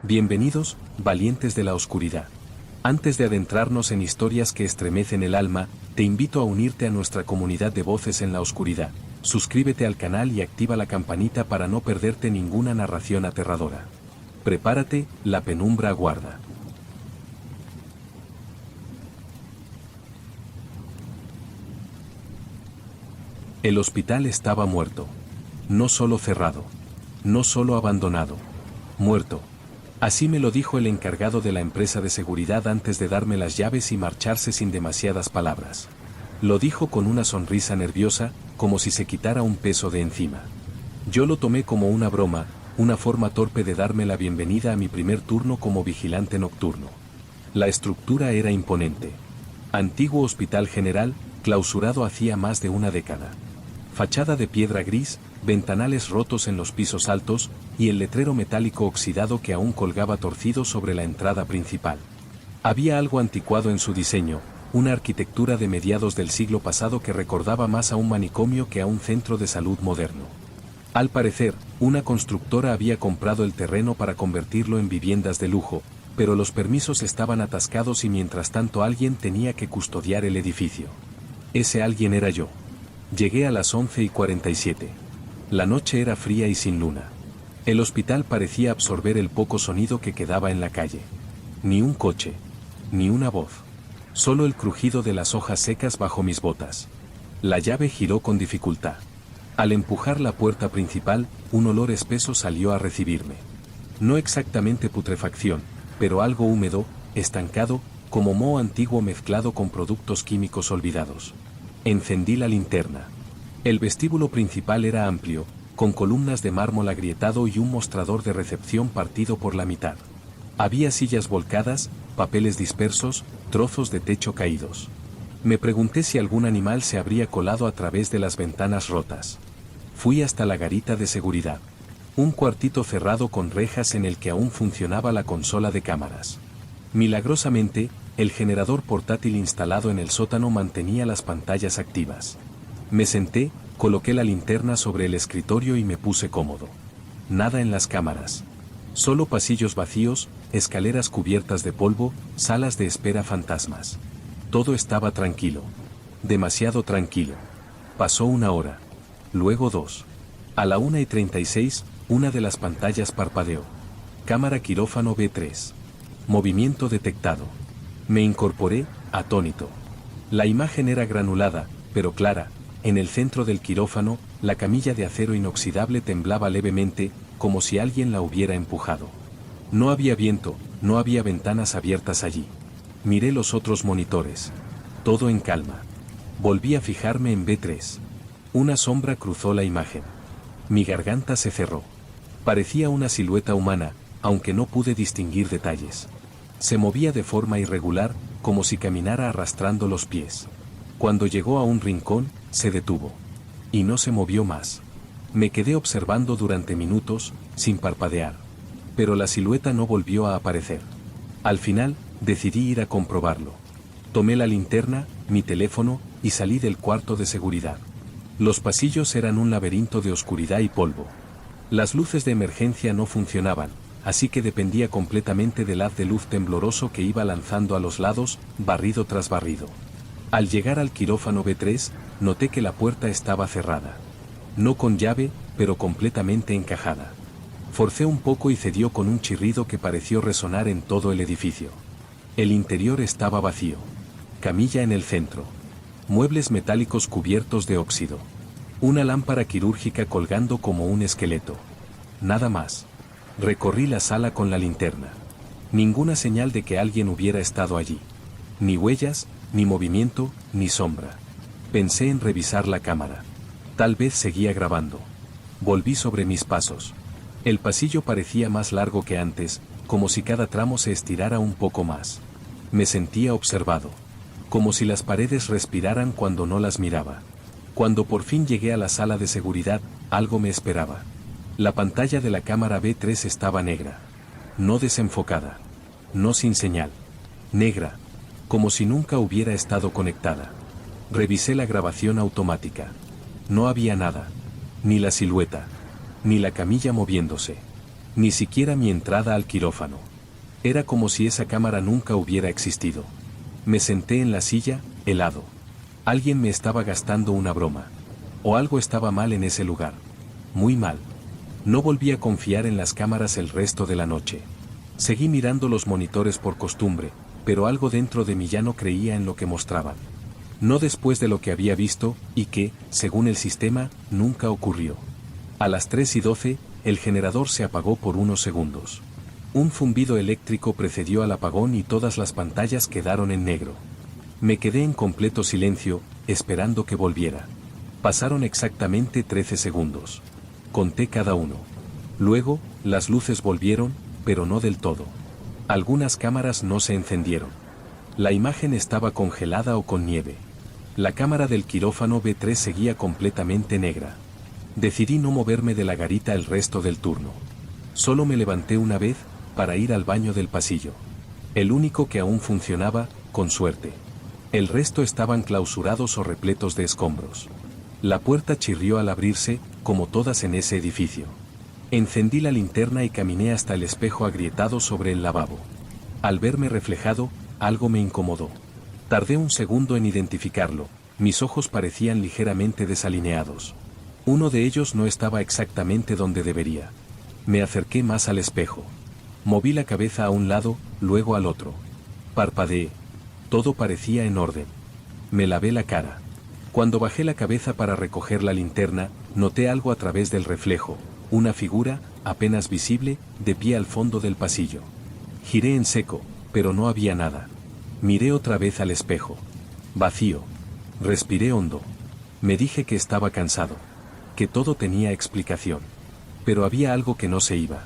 Bienvenidos, valientes de la oscuridad. Antes de adentrarnos en historias que estremecen el alma, te invito a unirte a nuestra comunidad de voces en la oscuridad. Suscríbete al canal y activa la campanita para no perderte ninguna narración aterradora. Prepárate, la penumbra aguarda. El hospital estaba muerto. No solo cerrado. No solo abandonado. Muerto. Así me lo dijo el encargado de la empresa de seguridad antes de darme las llaves y marcharse sin demasiadas palabras. Lo dijo con una sonrisa nerviosa, como si se quitara un peso de encima. Yo lo tomé como una broma, una forma torpe de darme la bienvenida a mi primer turno como vigilante nocturno. La estructura era imponente. Antiguo hospital general, clausurado hacía más de una década. Fachada de piedra gris, ventanales rotos en los pisos altos, y el letrero metálico oxidado que aún colgaba torcido sobre la entrada principal. Había algo anticuado en su diseño, una arquitectura de mediados del siglo pasado que recordaba más a un manicomio que a un centro de salud moderno. Al parecer, una constructora había comprado el terreno para convertirlo en viviendas de lujo, pero los permisos estaban atascados y mientras tanto alguien tenía que custodiar el edificio. Ese alguien era yo. Llegué a las 11:47. La noche era fría y sin luna. El hospital parecía absorber el poco sonido que quedaba en la calle. Ni un coche. Ni una voz. Solo el crujido de las hojas secas bajo mis botas. La llave giró con dificultad. Al empujar la puerta principal, un olor espeso salió a recibirme. No exactamente putrefacción, pero algo húmedo, estancado, como moho antiguo mezclado con productos químicos olvidados. Encendí la linterna. El vestíbulo principal era amplio, con columnas de mármol agrietado y un mostrador de recepción partido por la mitad. Había sillas volcadas, papeles dispersos, trozos de techo caídos. Me pregunté si algún animal se habría colado a través de las ventanas rotas. Fui hasta la garita de seguridad. Un cuartito cerrado con rejas en el que aún funcionaba la consola de cámaras. Milagrosamente, el generador portátil instalado en el sótano mantenía las pantallas activas. Me senté, coloqué la linterna sobre el escritorio y me puse cómodo. Nada en las cámaras. Solo pasillos vacíos, escaleras cubiertas de polvo, salas de espera fantasmas. Todo estaba tranquilo. Demasiado tranquilo. Pasó una hora. Luego 2. A la 1:36, una de las pantallas parpadeó. Cámara quirófano B3. Movimiento detectado. Me incorporé, atónito. La imagen era granulada, pero clara. En el centro del quirófano, la camilla de acero inoxidable temblaba levemente, como si alguien la hubiera empujado. No había viento, no había ventanas abiertas allí. Miré los otros monitores. Todo en calma. Volví a fijarme en B3. Una sombra cruzó la imagen. Mi garganta se cerró. Parecía una silueta humana, aunque no pude distinguir detalles. Se movía de forma irregular, como si caminara arrastrando los pies. Cuando llegó a un rincón, se detuvo. Y no se movió más. Me quedé observando durante minutos, sin parpadear. Pero la silueta no volvió a aparecer. Al final, decidí ir a comprobarlo. Tomé la linterna, mi teléfono, y salí del cuarto de seguridad. Los pasillos eran un laberinto de oscuridad y polvo. Las luces de emergencia no funcionaban, así que dependía completamente del haz de luz tembloroso que iba lanzando a los lados, barrido tras barrido. Al llegar al quirófano B3, noté que la puerta estaba cerrada. No con llave, pero completamente encajada. Forcé un poco y cedió con un chirrido que pareció resonar en todo el edificio. El interior estaba vacío. Camilla en el centro. Muebles metálicos cubiertos de óxido. Una lámpara quirúrgica colgando como un esqueleto. Nada más. Recorrí la sala con la linterna. Ninguna señal de que alguien hubiera estado allí. Ni huellas, ni movimiento, ni sombra. Pensé en revisar la cámara. Tal vez seguía grabando. Volví sobre mis pasos. El pasillo parecía más largo que antes, como si cada tramo se estirara un poco más. Me sentía observado. Como si las paredes respiraran cuando no las miraba. Cuando por fin llegué a la sala de seguridad, algo me esperaba. La pantalla de la cámara B3 estaba negra. No desenfocada. No sin señal. Negra. Como si nunca hubiera estado conectada. Revisé la grabación automática. No había nada. Ni la silueta. Ni la camilla moviéndose. Ni siquiera mi entrada al quirófano. Era como si esa cámara nunca hubiera existido. Me senté en la silla, helado. Alguien me estaba gastando una broma. O algo estaba mal en ese lugar. Muy mal. No volví a confiar en las cámaras el resto de la noche. Seguí mirando los monitores por costumbre, pero algo dentro de mí ya no creía en lo que mostraban. No después de lo que había visto, y que, según el sistema, nunca ocurrió. A las 3:12, el generador se apagó por unos segundos. Un zumbido eléctrico precedió al apagón y todas las pantallas quedaron en negro. Me quedé en completo silencio, esperando que volviera. Pasaron exactamente 13 segundos. Conté cada uno. Luego, las luces volvieron, pero no del todo. Algunas cámaras no se encendieron. La imagen estaba congelada o con nieve. La cámara del quirófano B3 seguía completamente negra. Decidí no moverme de la garita el resto del turno. Solo me levanté una vez, para ir al baño del pasillo. El único que aún funcionaba, con suerte. El resto estaban clausurados o repletos de escombros. La puerta chirrió al abrirse, como todas en ese edificio. Encendí la linterna y caminé hasta el espejo agrietado sobre el lavabo. Al verme reflejado, algo me incomodó. Tardé un segundo en identificarlo, mis ojos parecían ligeramente desalineados. Uno de ellos no estaba exactamente donde debería. Me acerqué más al espejo. Moví la cabeza a un lado, luego al otro. Parpadeé. Todo parecía en orden. Me lavé la cara. Cuando bajé la cabeza para recoger la linterna, noté algo a través del reflejo, una figura, apenas visible, de pie al fondo del pasillo. Giré en seco, pero no había nada. Miré otra vez al espejo. Vacío. Respiré hondo. Me dije que estaba cansado. Que todo tenía explicación. Pero había algo que no se iba.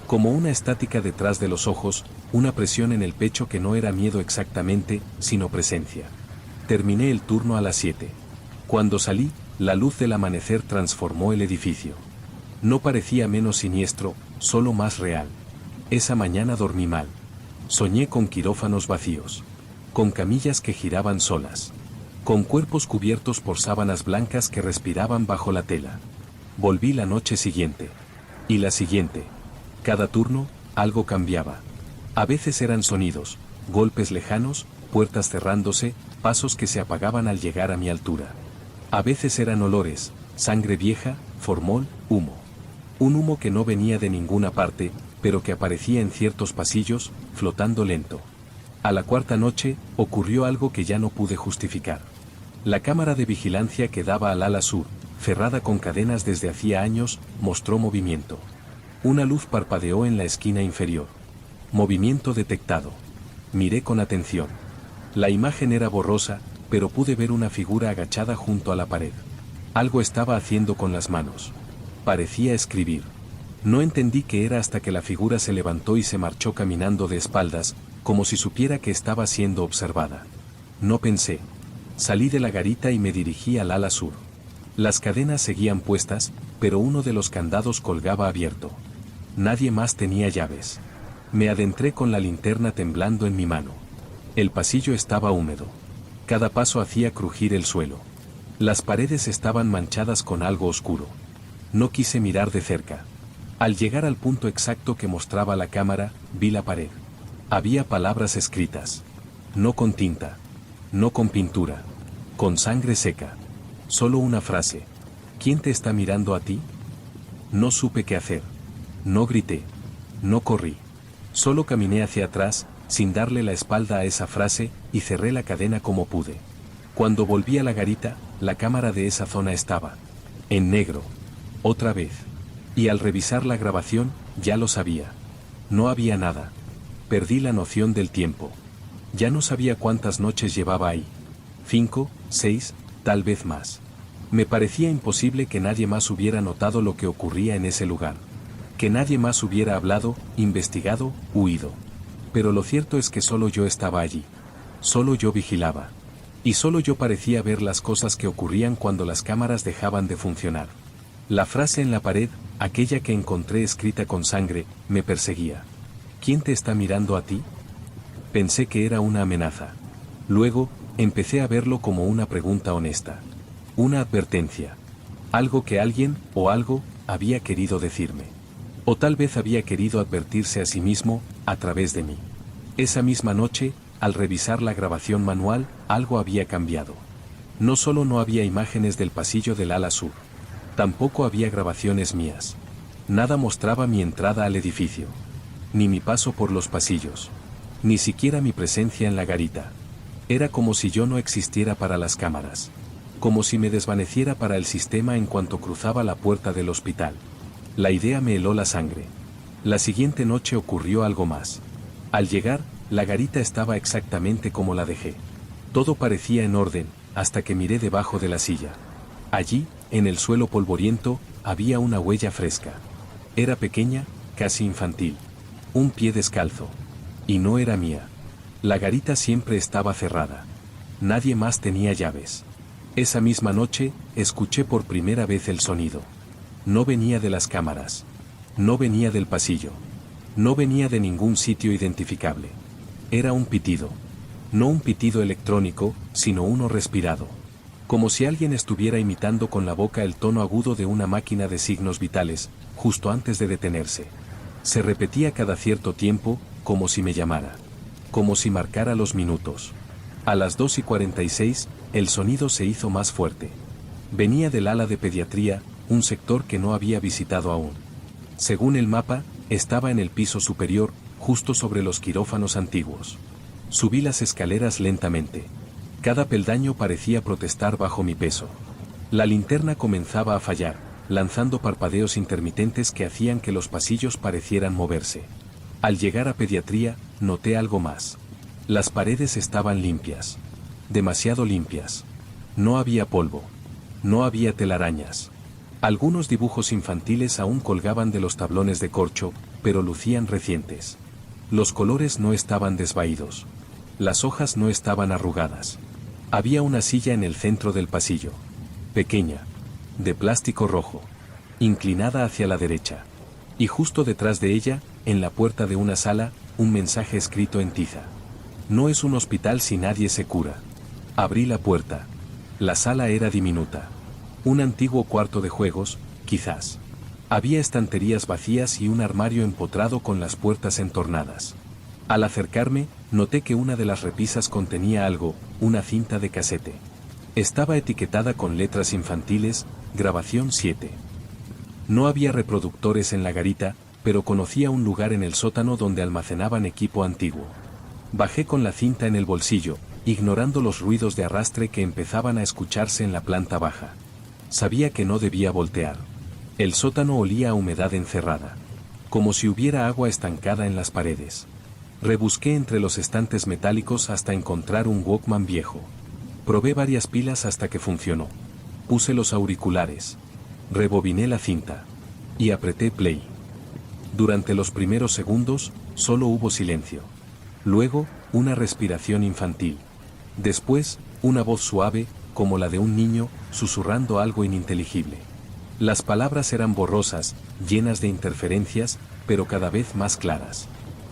Como una estática detrás de los ojos, una presión en el pecho que no era miedo exactamente, sino presencia. Terminé el turno a las 7. Cuando salí, la luz del amanecer transformó el edificio. No parecía menos siniestro, solo más real. Esa mañana dormí mal. Soñé con quirófanos vacíos. Con camillas que giraban solas. Con cuerpos cubiertos por sábanas blancas que respiraban bajo la tela. Volví la noche siguiente. Y la siguiente. Cada turno, algo cambiaba. A veces eran sonidos, golpes lejanos, puertas cerrándose, pasos que se apagaban al llegar a mi altura. A veces eran olores, sangre vieja, formol, humo. Un humo que no venía de ninguna parte, pero que aparecía en ciertos pasillos, flotando lento. A la cuarta noche, ocurrió algo que ya no pude justificar. La cámara de vigilancia que daba al ala sur, cerrada con cadenas desde hacía años, mostró movimiento. Una luz parpadeó en la esquina inferior. Movimiento detectado. Miré con atención. La imagen era borrosa, pero pude ver una figura agachada junto a la pared. Algo estaba haciendo con las manos. Parecía escribir. No entendí qué era hasta que la figura se levantó y se marchó caminando de espaldas, como si supiera que estaba siendo observada. No pensé. Salí de la garita y me dirigí al ala sur. Las cadenas seguían puestas, pero uno de los candados colgaba abierto. Nadie más tenía llaves. Me adentré con la linterna temblando en mi mano. El pasillo estaba húmedo. Cada paso hacía crujir el suelo. Las paredes estaban manchadas con algo oscuro. No quise mirar de cerca. Al llegar al punto exacto que mostraba la cámara, vi la pared. Había palabras escritas. No con tinta. No con pintura. Con sangre seca. Solo una frase. ¿Quién te está mirando a ti? No supe qué hacer. No grité. No corrí. Solo caminé hacia atrás, sin darle la espalda a esa frase, y cerré la cadena como pude. Cuando volví a la garita, la cámara de esa zona estaba en negro. Otra vez. Y al revisar la grabación, ya lo sabía. No había nada. Perdí la noción del tiempo. Ya no sabía cuántas noches llevaba ahí. 5, 6, tal vez más. Me parecía imposible que nadie más hubiera notado lo que ocurría en ese lugar. Que nadie más hubiera hablado, investigado, huido. Pero lo cierto es que solo yo estaba allí. Solo yo vigilaba. Y solo yo parecía ver las cosas que ocurrían cuando las cámaras dejaban de funcionar. La frase en la pared, aquella que encontré escrita con sangre, me perseguía. ¿Quién te está mirando a ti? Pensé que era una amenaza. Luego, empecé a verlo como una pregunta honesta. Una advertencia. Algo que alguien, o algo, había querido decirme. O tal vez había querido advertirse a sí mismo, a través de mí. Esa misma noche, al revisar la grabación manual, algo había cambiado. No solo no había imágenes del pasillo del ala sur. Tampoco había grabaciones mías. Nada mostraba mi entrada al edificio. Ni mi paso por los pasillos. Ni siquiera mi presencia en la garita. Era como si yo no existiera para las cámaras. Como si me desvaneciera para el sistema en cuanto cruzaba la puerta del hospital. La idea me heló la sangre. La siguiente noche ocurrió algo más. Al llegar, la garita estaba exactamente como la dejé. Todo parecía en orden, hasta que miré debajo de la silla. Allí, en el suelo polvoriento, había una huella fresca. Era pequeña, casi infantil. Un pie descalzo. Y no era mía. La garita siempre estaba cerrada. Nadie más tenía llaves. Esa misma noche, escuché por primera vez el sonido. No venía de las cámaras. No venía del pasillo. No venía de ningún sitio identificable. Era un pitido. No un pitido electrónico, sino uno respirado. Como si alguien estuviera imitando con la boca el tono agudo de una máquina de signos vitales, justo antes de detenerse. Se repetía cada cierto tiempo, como si me llamara. Como si marcara los minutos. A las 2:46, el sonido se hizo más fuerte. Venía del ala de pediatría, un sector que no había visitado aún. Según el mapa, estaba en el piso superior, justo sobre los quirófanos antiguos. Subí las escaleras lentamente. Cada peldaño parecía protestar bajo mi peso. La linterna comenzaba a fallar, lanzando parpadeos intermitentes que hacían que los pasillos parecieran moverse. Al llegar a pediatría, noté algo más. Las paredes estaban limpias. Demasiado limpias. No había polvo. No había telarañas. Algunos dibujos infantiles aún colgaban de los tablones de corcho, pero lucían recientes. Los colores no estaban desvaídos. Las hojas no estaban arrugadas. Había una silla en el centro del pasillo. Pequeña. De plástico rojo. Inclinada hacia la derecha. Y justo detrás de ella, en la puerta de una sala, un mensaje escrito en tiza. No es un hospital si nadie se cura. Abrí la puerta. La sala era diminuta. Un antiguo cuarto de juegos, quizás. Había estanterías vacías y un armario empotrado con las puertas entornadas. Al acercarme, noté que una de las repisas contenía algo, una cinta de casete. Estaba etiquetada con letras infantiles, grabación 7. No había reproductores en la garita, pero conocía un lugar en el sótano donde almacenaban equipo antiguo. Bajé con la cinta en el bolsillo, ignorando los ruidos de arrastre que empezaban a escucharse en la planta baja. Sabía que no debía voltear. El sótano olía a humedad encerrada. Como si hubiera agua estancada en las paredes. Rebusqué entre los estantes metálicos hasta encontrar un Walkman viejo. Probé varias pilas hasta que funcionó. Puse los auriculares. Rebobiné la cinta. Y apreté play. Durante los primeros segundos, solo hubo silencio. Luego, una respiración infantil. Después, una voz suave, como la de un niño, susurrando algo ininteligible. Las palabras eran borrosas, llenas de interferencias, pero cada vez más claras.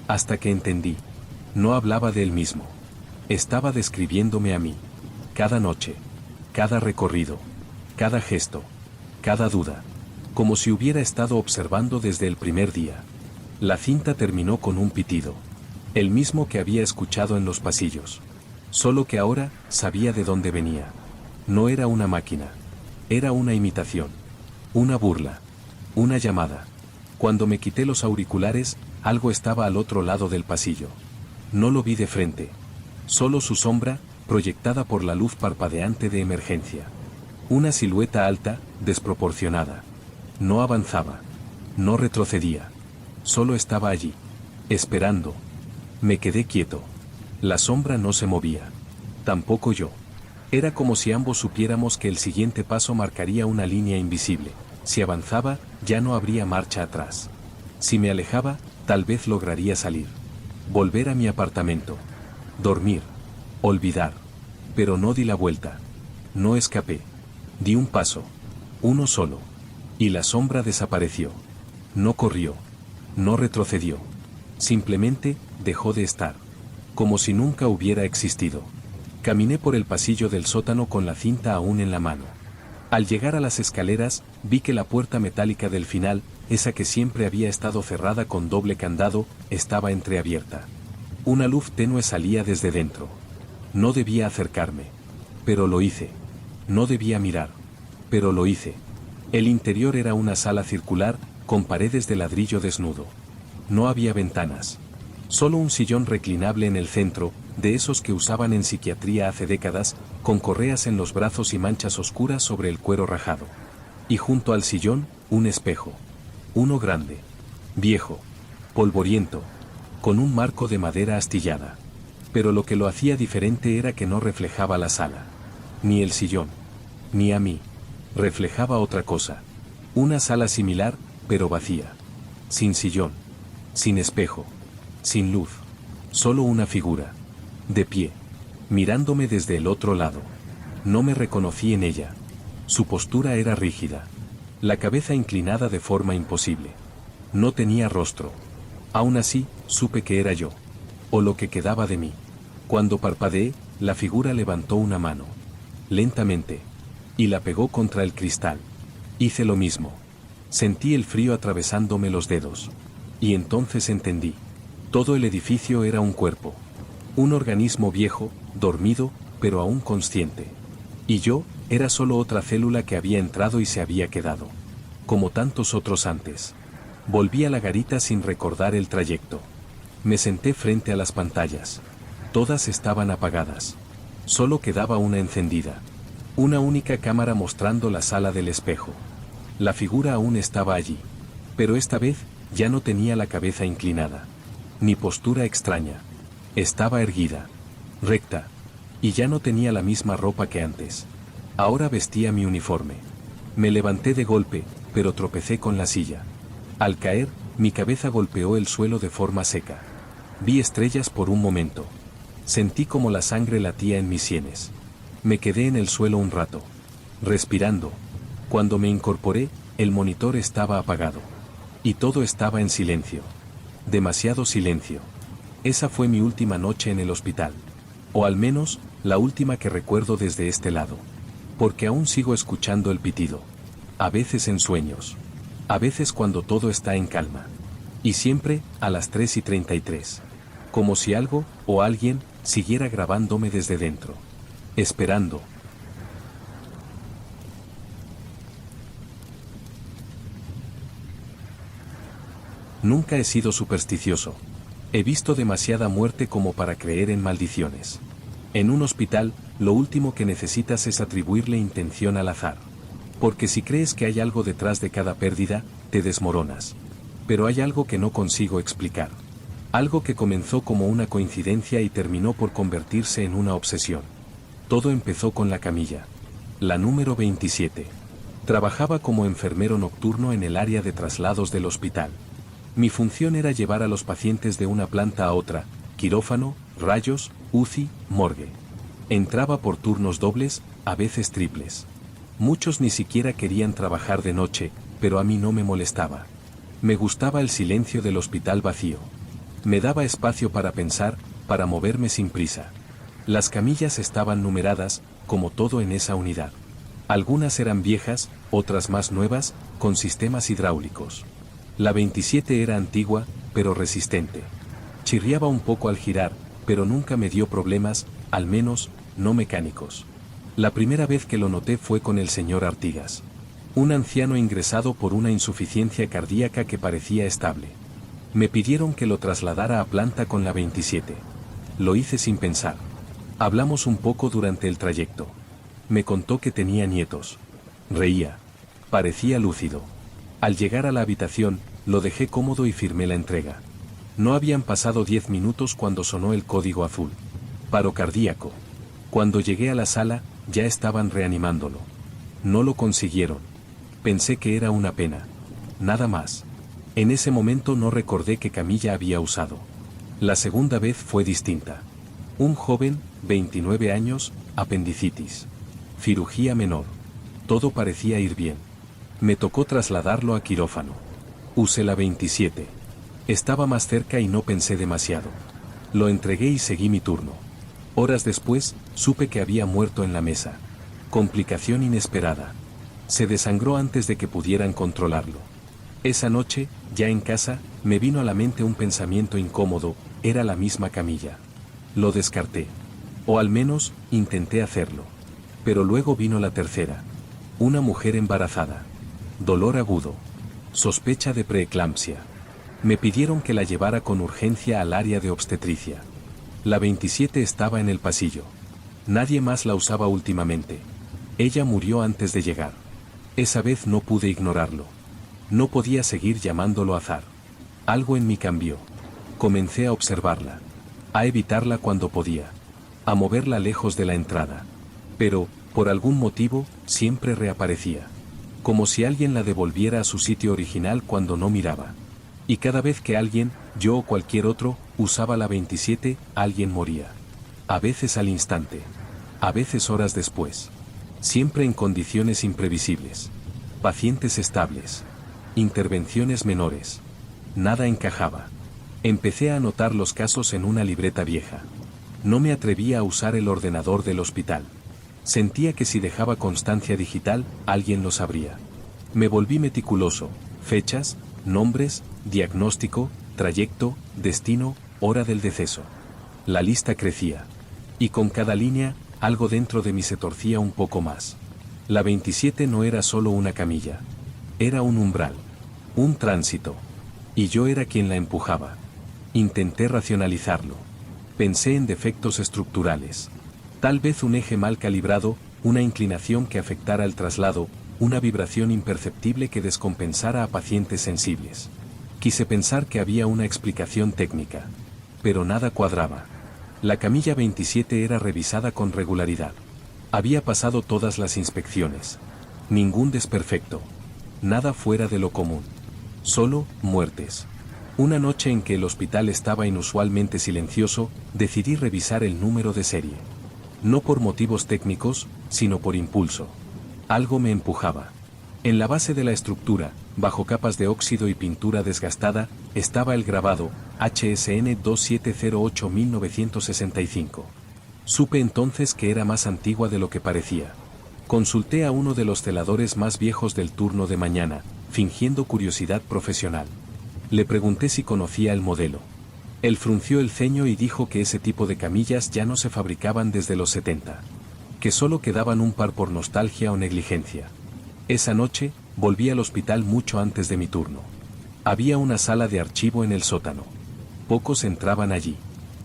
Hasta que entendí. No hablaba de él mismo. Estaba describiéndome a mí. Cada noche. Cada recorrido. Cada gesto. Cada duda. Como si hubiera estado observando desde el primer día. La cinta terminó con un pitido. El mismo que había escuchado en los pasillos. Solo que ahora, sabía de dónde venía. No era una máquina. Era una imitación. Una burla. Una llamada. Cuando me quité los auriculares, algo estaba al otro lado del pasillo. No lo vi de frente. Solo su sombra, proyectada por la luz parpadeante de emergencia. Una silueta alta, desproporcionada. No avanzaba. No retrocedía. Solo estaba allí. Esperando. Me quedé quieto. La sombra no se movía. Tampoco yo. Era como si ambos supiéramos que el siguiente paso marcaría una línea invisible. Si avanzaba, ya no habría marcha atrás. Si me alejaba, tal vez lograría salir. Volver a mi apartamento. Dormir. Olvidar. Pero no di la vuelta. No escapé. Di un paso. Uno solo. Y la sombra desapareció. No corrió. No retrocedió. Simplemente, dejó de estar. Como si nunca hubiera existido. Caminé por el pasillo del sótano con la cinta aún en la mano. Al llegar a las escaleras, vi que la puerta metálica del final, esa que siempre había estado cerrada con doble candado, estaba entreabierta. Una luz tenue salía desde dentro. No debía acercarme. Pero lo hice. No debía mirar. Pero lo hice. El interior era una sala circular, con paredes de ladrillo desnudo. No había ventanas. Solo un sillón reclinable en el centro, de esos que usaban en psiquiatría hace décadas, con correas en los brazos y manchas oscuras sobre el cuero rajado. Y junto al sillón, un espejo. Uno grande, viejo, polvoriento, con un marco de madera astillada. Pero lo que lo hacía diferente era que no reflejaba la sala, ni el sillón, ni a mí. Reflejaba otra cosa. Una sala similar, pero vacía. Sin sillón, sin espejo, sin luz. Solo una figura, de pie, mirándome desde el otro lado. No me reconocí en ella. Su postura era rígida. La cabeza inclinada de forma imposible. No tenía rostro. Aún así, supe que era yo. O lo que quedaba de mí. Cuando parpadeé, la figura levantó una mano. Lentamente. Y la pegó contra el cristal. Hice lo mismo. Sentí el frío atravesándome los dedos. Y entonces entendí. Todo el edificio era un cuerpo. Un organismo viejo, dormido, pero aún consciente. Y yo, era solo otra célula que había entrado y se había quedado. Como tantos otros antes. Volví a la garita sin recordar el trayecto. Me senté frente a las pantallas. Todas estaban apagadas. Solo quedaba una encendida. Una única cámara mostrando la sala del espejo. La figura aún estaba allí. Pero esta vez, ya no tenía la cabeza inclinada. Ni postura extraña. Estaba erguida. Recta. Y ya no tenía la misma ropa que antes. Ahora vestía mi uniforme. Me levanté de golpe, pero tropecé con la silla. Al caer, mi cabeza golpeó el suelo de forma seca. Vi estrellas por un momento. Sentí como la sangre latía en mis sienes. Me quedé en el suelo un rato, respirando. Cuando me incorporé, el monitor estaba apagado. Y todo estaba en silencio. Demasiado silencio. Esa fue mi última noche en el hospital. O al menos, la última que recuerdo desde este lado. Porque aún sigo escuchando el pitido. A veces en sueños. A veces cuando todo está en calma. Y siempre, a las 3:33. Como si algo, o alguien, siguiera grabándome desde dentro. Esperando. Nunca he sido supersticioso. He visto demasiada muerte como para creer en maldiciones. En un hospital, lo último que necesitas es atribuirle intención al azar. Porque si crees que hay algo detrás de cada pérdida, te desmoronas. Pero hay algo que no consigo explicar. Algo que comenzó como una coincidencia y terminó por convertirse en una obsesión. Todo empezó con la camilla. La número 27. Trabajaba como enfermero nocturno en el área de traslados del hospital. Mi función era llevar a los pacientes de una planta a otra, quirófano, rayos, UCI, morgue. Entraba por turnos dobles, a veces triples. Muchos ni siquiera querían trabajar de noche, pero a mí no me molestaba. Me gustaba el silencio del hospital vacío. Me daba espacio para pensar, para moverme sin prisa. Las camillas estaban numeradas, como todo en esa unidad. Algunas eran viejas, otras más nuevas, con sistemas hidráulicos. La 27 era antigua, pero resistente. Chirriaba un poco al girar, pero nunca me dio problemas, al menos, no mecánicos. La primera vez que lo noté fue con el señor Artigas. Un anciano ingresado por una insuficiencia cardíaca que parecía estable. Me pidieron que lo trasladara a planta con la 27. Lo hice sin pensar. Hablamos un poco durante el trayecto. Me contó que tenía nietos. Reía. Parecía lúcido. Al llegar a la habitación, lo dejé cómodo y firmé la entrega. No habían pasado 10 minutos cuando sonó el código azul. Paro cardíaco. Cuando llegué a la sala, ya estaban reanimándolo. No lo consiguieron. Pensé que era una pena. Nada más. En ese momento no recordé qué camilla había usado. La segunda vez fue distinta. Un joven, 29 años, apendicitis. Cirugía menor. Todo parecía ir bien. Me tocó trasladarlo a quirófano. Usé la 27. Estaba más cerca y no pensé demasiado. Lo entregué y seguí mi turno. Horas después, supe que había muerto en la mesa. Complicación inesperada. Se desangró antes de que pudieran controlarlo. Esa noche, ya en casa, me vino a la mente un pensamiento incómodo, era la misma camilla. Lo descarté. O al menos, intenté hacerlo. Pero luego vino la tercera. Una mujer embarazada. Dolor agudo. Sospecha de preeclampsia. Me pidieron que la llevara con urgencia al área de obstetricia. La 27 estaba en el pasillo. Nadie más la usaba últimamente. Ella murió antes de llegar. Esa vez no pude ignorarlo. No podía seguir llamándolo azar. Algo en mí cambió. Comencé a observarla. A evitarla cuando podía. A moverla lejos de la entrada. Pero, por algún motivo, siempre reaparecía. Como si alguien la devolviera a su sitio original cuando no miraba. Y cada vez que alguien, yo o cualquier otro, usaba la 27, alguien moría. A veces al instante. A veces horas después. Siempre en condiciones imprevisibles. Pacientes estables. Intervenciones menores. Nada encajaba. Empecé a anotar los casos en una libreta vieja. No me atrevía a usar el ordenador del hospital. Sentía que si dejaba constancia digital, alguien lo sabría. Me volví meticuloso. Fechas, nombres, diagnóstico, trayecto, destino, hora del deceso. La lista crecía. Y con cada línea, algo dentro de mí se torcía un poco más. La 27 no era solo una camilla. Era un umbral. Un tránsito. Y yo era quien la empujaba. Intenté racionalizarlo. Pensé en defectos estructurales. Tal vez un eje mal calibrado, una inclinación que afectara el traslado, una vibración imperceptible que descompensara a pacientes sensibles. Quise pensar que había una explicación técnica. Pero nada cuadraba. La camilla 27 era revisada con regularidad. Había pasado todas las inspecciones. Ningún desperfecto. Nada fuera de lo común. Solo muertes. Una noche en que el hospital estaba inusualmente silencioso, decidí revisar el número de serie. No por motivos técnicos, sino por impulso. Algo me empujaba. En la base de la estructura, bajo capas de óxido y pintura desgastada, estaba el grabado, HSN 2708-1965. Supe entonces que era más antigua de lo que parecía. Consulté a uno de los celadores más viejos del turno de mañana, fingiendo curiosidad profesional. Le pregunté si conocía el modelo. Él frunció el ceño y dijo que ese tipo de camillas ya no se fabricaban desde los 70. Que solo quedaban un par por nostalgia o negligencia. Esa noche, volví al hospital mucho antes de mi turno. Había una sala de archivo en el sótano. Pocos entraban allí.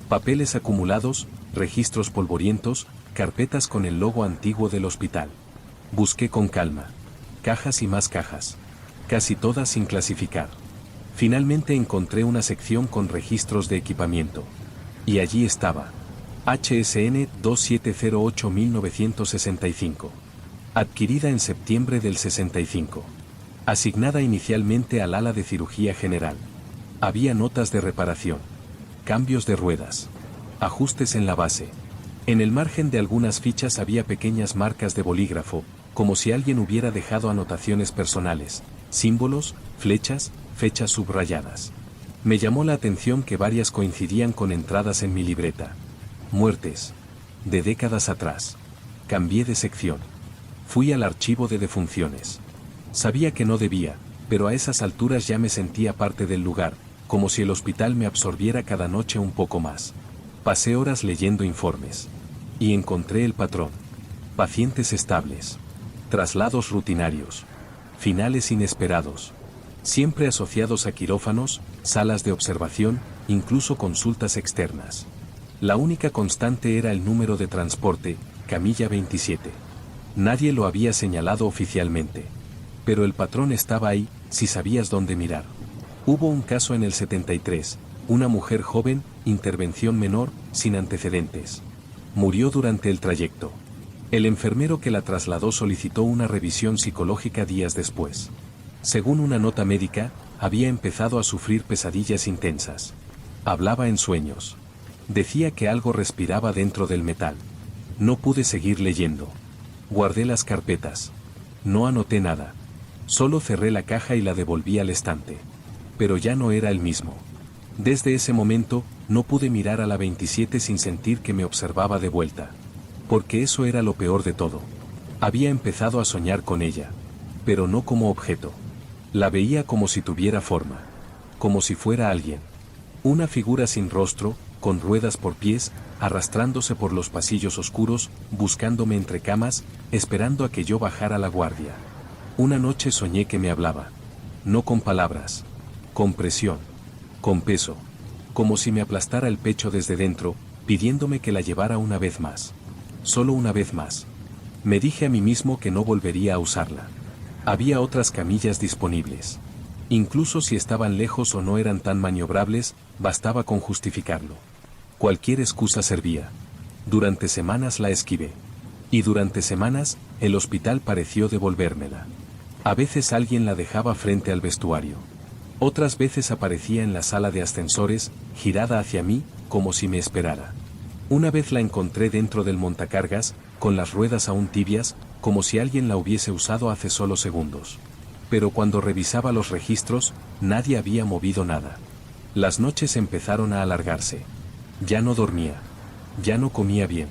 Papeles acumulados, registros polvorientos, carpetas con el logo antiguo del hospital. Busqué con calma. Cajas y más cajas. Casi todas sin clasificar. Finalmente encontré una sección con registros de equipamiento. Y allí estaba. HSN 2708-1965. Adquirida en septiembre del 65. Asignada inicialmente al ala de cirugía general. Había notas de reparación. Cambios de ruedas. Ajustes en la base. En el margen de algunas fichas había pequeñas marcas de bolígrafo, como si alguien hubiera dejado anotaciones personales, símbolos, flechas, fechas subrayadas. Me llamó la atención que varias coincidían con entradas en mi libreta. Muertes. De décadas atrás. Cambié de sección. Fui al archivo de defunciones. Sabía que no debía, pero a esas alturas ya me sentía parte del lugar, como si el hospital me absorbiera cada noche un poco más. Pasé horas leyendo informes. Y encontré el patrón. Pacientes estables. Traslados rutinarios. Finales inesperados. Siempre asociados a quirófanos, salas de observación, incluso consultas externas. La única constante era el número de transporte, camilla 27. Nadie lo había señalado oficialmente. Pero el patrón estaba ahí, si sabías dónde mirar. Hubo un caso en el 73, una mujer joven, intervención menor, sin antecedentes. Murió durante el trayecto. El enfermero que la trasladó solicitó una revisión psicológica días después. Según una nota médica, había empezado a sufrir pesadillas intensas. Hablaba en sueños. Decía que algo respiraba dentro del metal. No pude seguir leyendo. Guardé las carpetas. No anoté nada. Solo cerré la caja y la devolví al estante. Pero ya no era el mismo. Desde ese momento, no pude mirar a la 27 sin sentir que me observaba de vuelta. Porque eso era lo peor de todo. Había empezado a soñar con ella. Pero no como objeto. La veía como si tuviera forma. Como si fuera alguien. Una figura sin rostro, con ruedas por pies, arrastrándose por los pasillos oscuros, buscándome entre camas, esperando a que yo bajara la guardia. Una noche soñé que me hablaba. No con palabras. Con presión. Con peso. Como si me aplastara el pecho desde dentro, pidiéndome que la llevara una vez más. Solo una vez más. Me dije a mí mismo que no volvería a usarla. Había otras camillas disponibles. Incluso si estaban lejos o no eran tan maniobrables, bastaba con justificarlo. Cualquier excusa servía. Durante semanas la esquivé. Y durante semanas, el hospital pareció devolvérmela. A veces alguien la dejaba frente al vestuario. Otras veces aparecía en la sala de ascensores, girada hacia mí, como si me esperara. Una vez la encontré dentro del montacargas, con las ruedas aún tibias, como si alguien la hubiese usado hace solo segundos. Pero cuando revisaba los registros, nadie había movido nada. Las noches empezaron a alargarse. Ya no dormía. Ya no comía bien.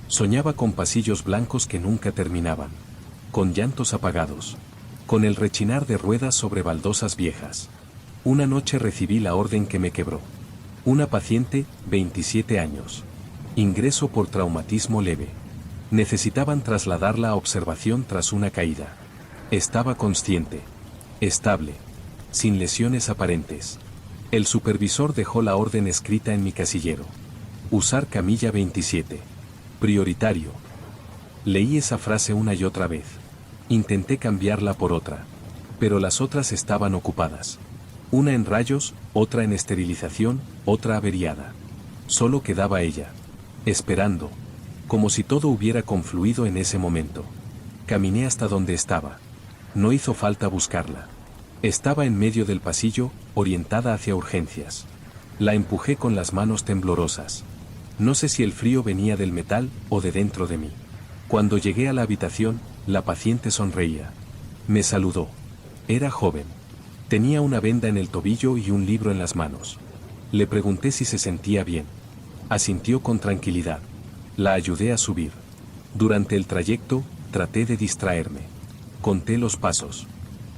Soñaba con pasillos blancos que nunca terminaban. Con llantos apagados. Con el rechinar de ruedas sobre baldosas viejas. Una noche recibí la orden que me quebró. Una paciente, 27 años. Ingreso por traumatismo leve. Necesitaban trasladarla a observación tras una caída. Estaba consciente. Estable. Sin lesiones aparentes. El supervisor dejó la orden escrita en mi casillero. Usar camilla 27. Prioritario. Leí esa frase una y otra vez. Intenté cambiarla por otra. Pero las otras estaban ocupadas. Una en rayos, otra en esterilización, otra averiada. Solo quedaba ella. Esperando. Como si todo hubiera confluido en ese momento. Caminé hasta donde estaba. No hizo falta buscarla. Estaba en medio del pasillo, orientada hacia urgencias. La empujé con las manos temblorosas. No sé si el frío venía del metal o de dentro de mí. Cuando llegué a la habitación, la paciente sonreía. Me saludó. Era joven. Tenía una venda en el tobillo y un libro en las manos. Le pregunté si se sentía bien. Asintió con tranquilidad. La ayudé a subir. Durante el trayecto, traté de distraerme. Conté los pasos.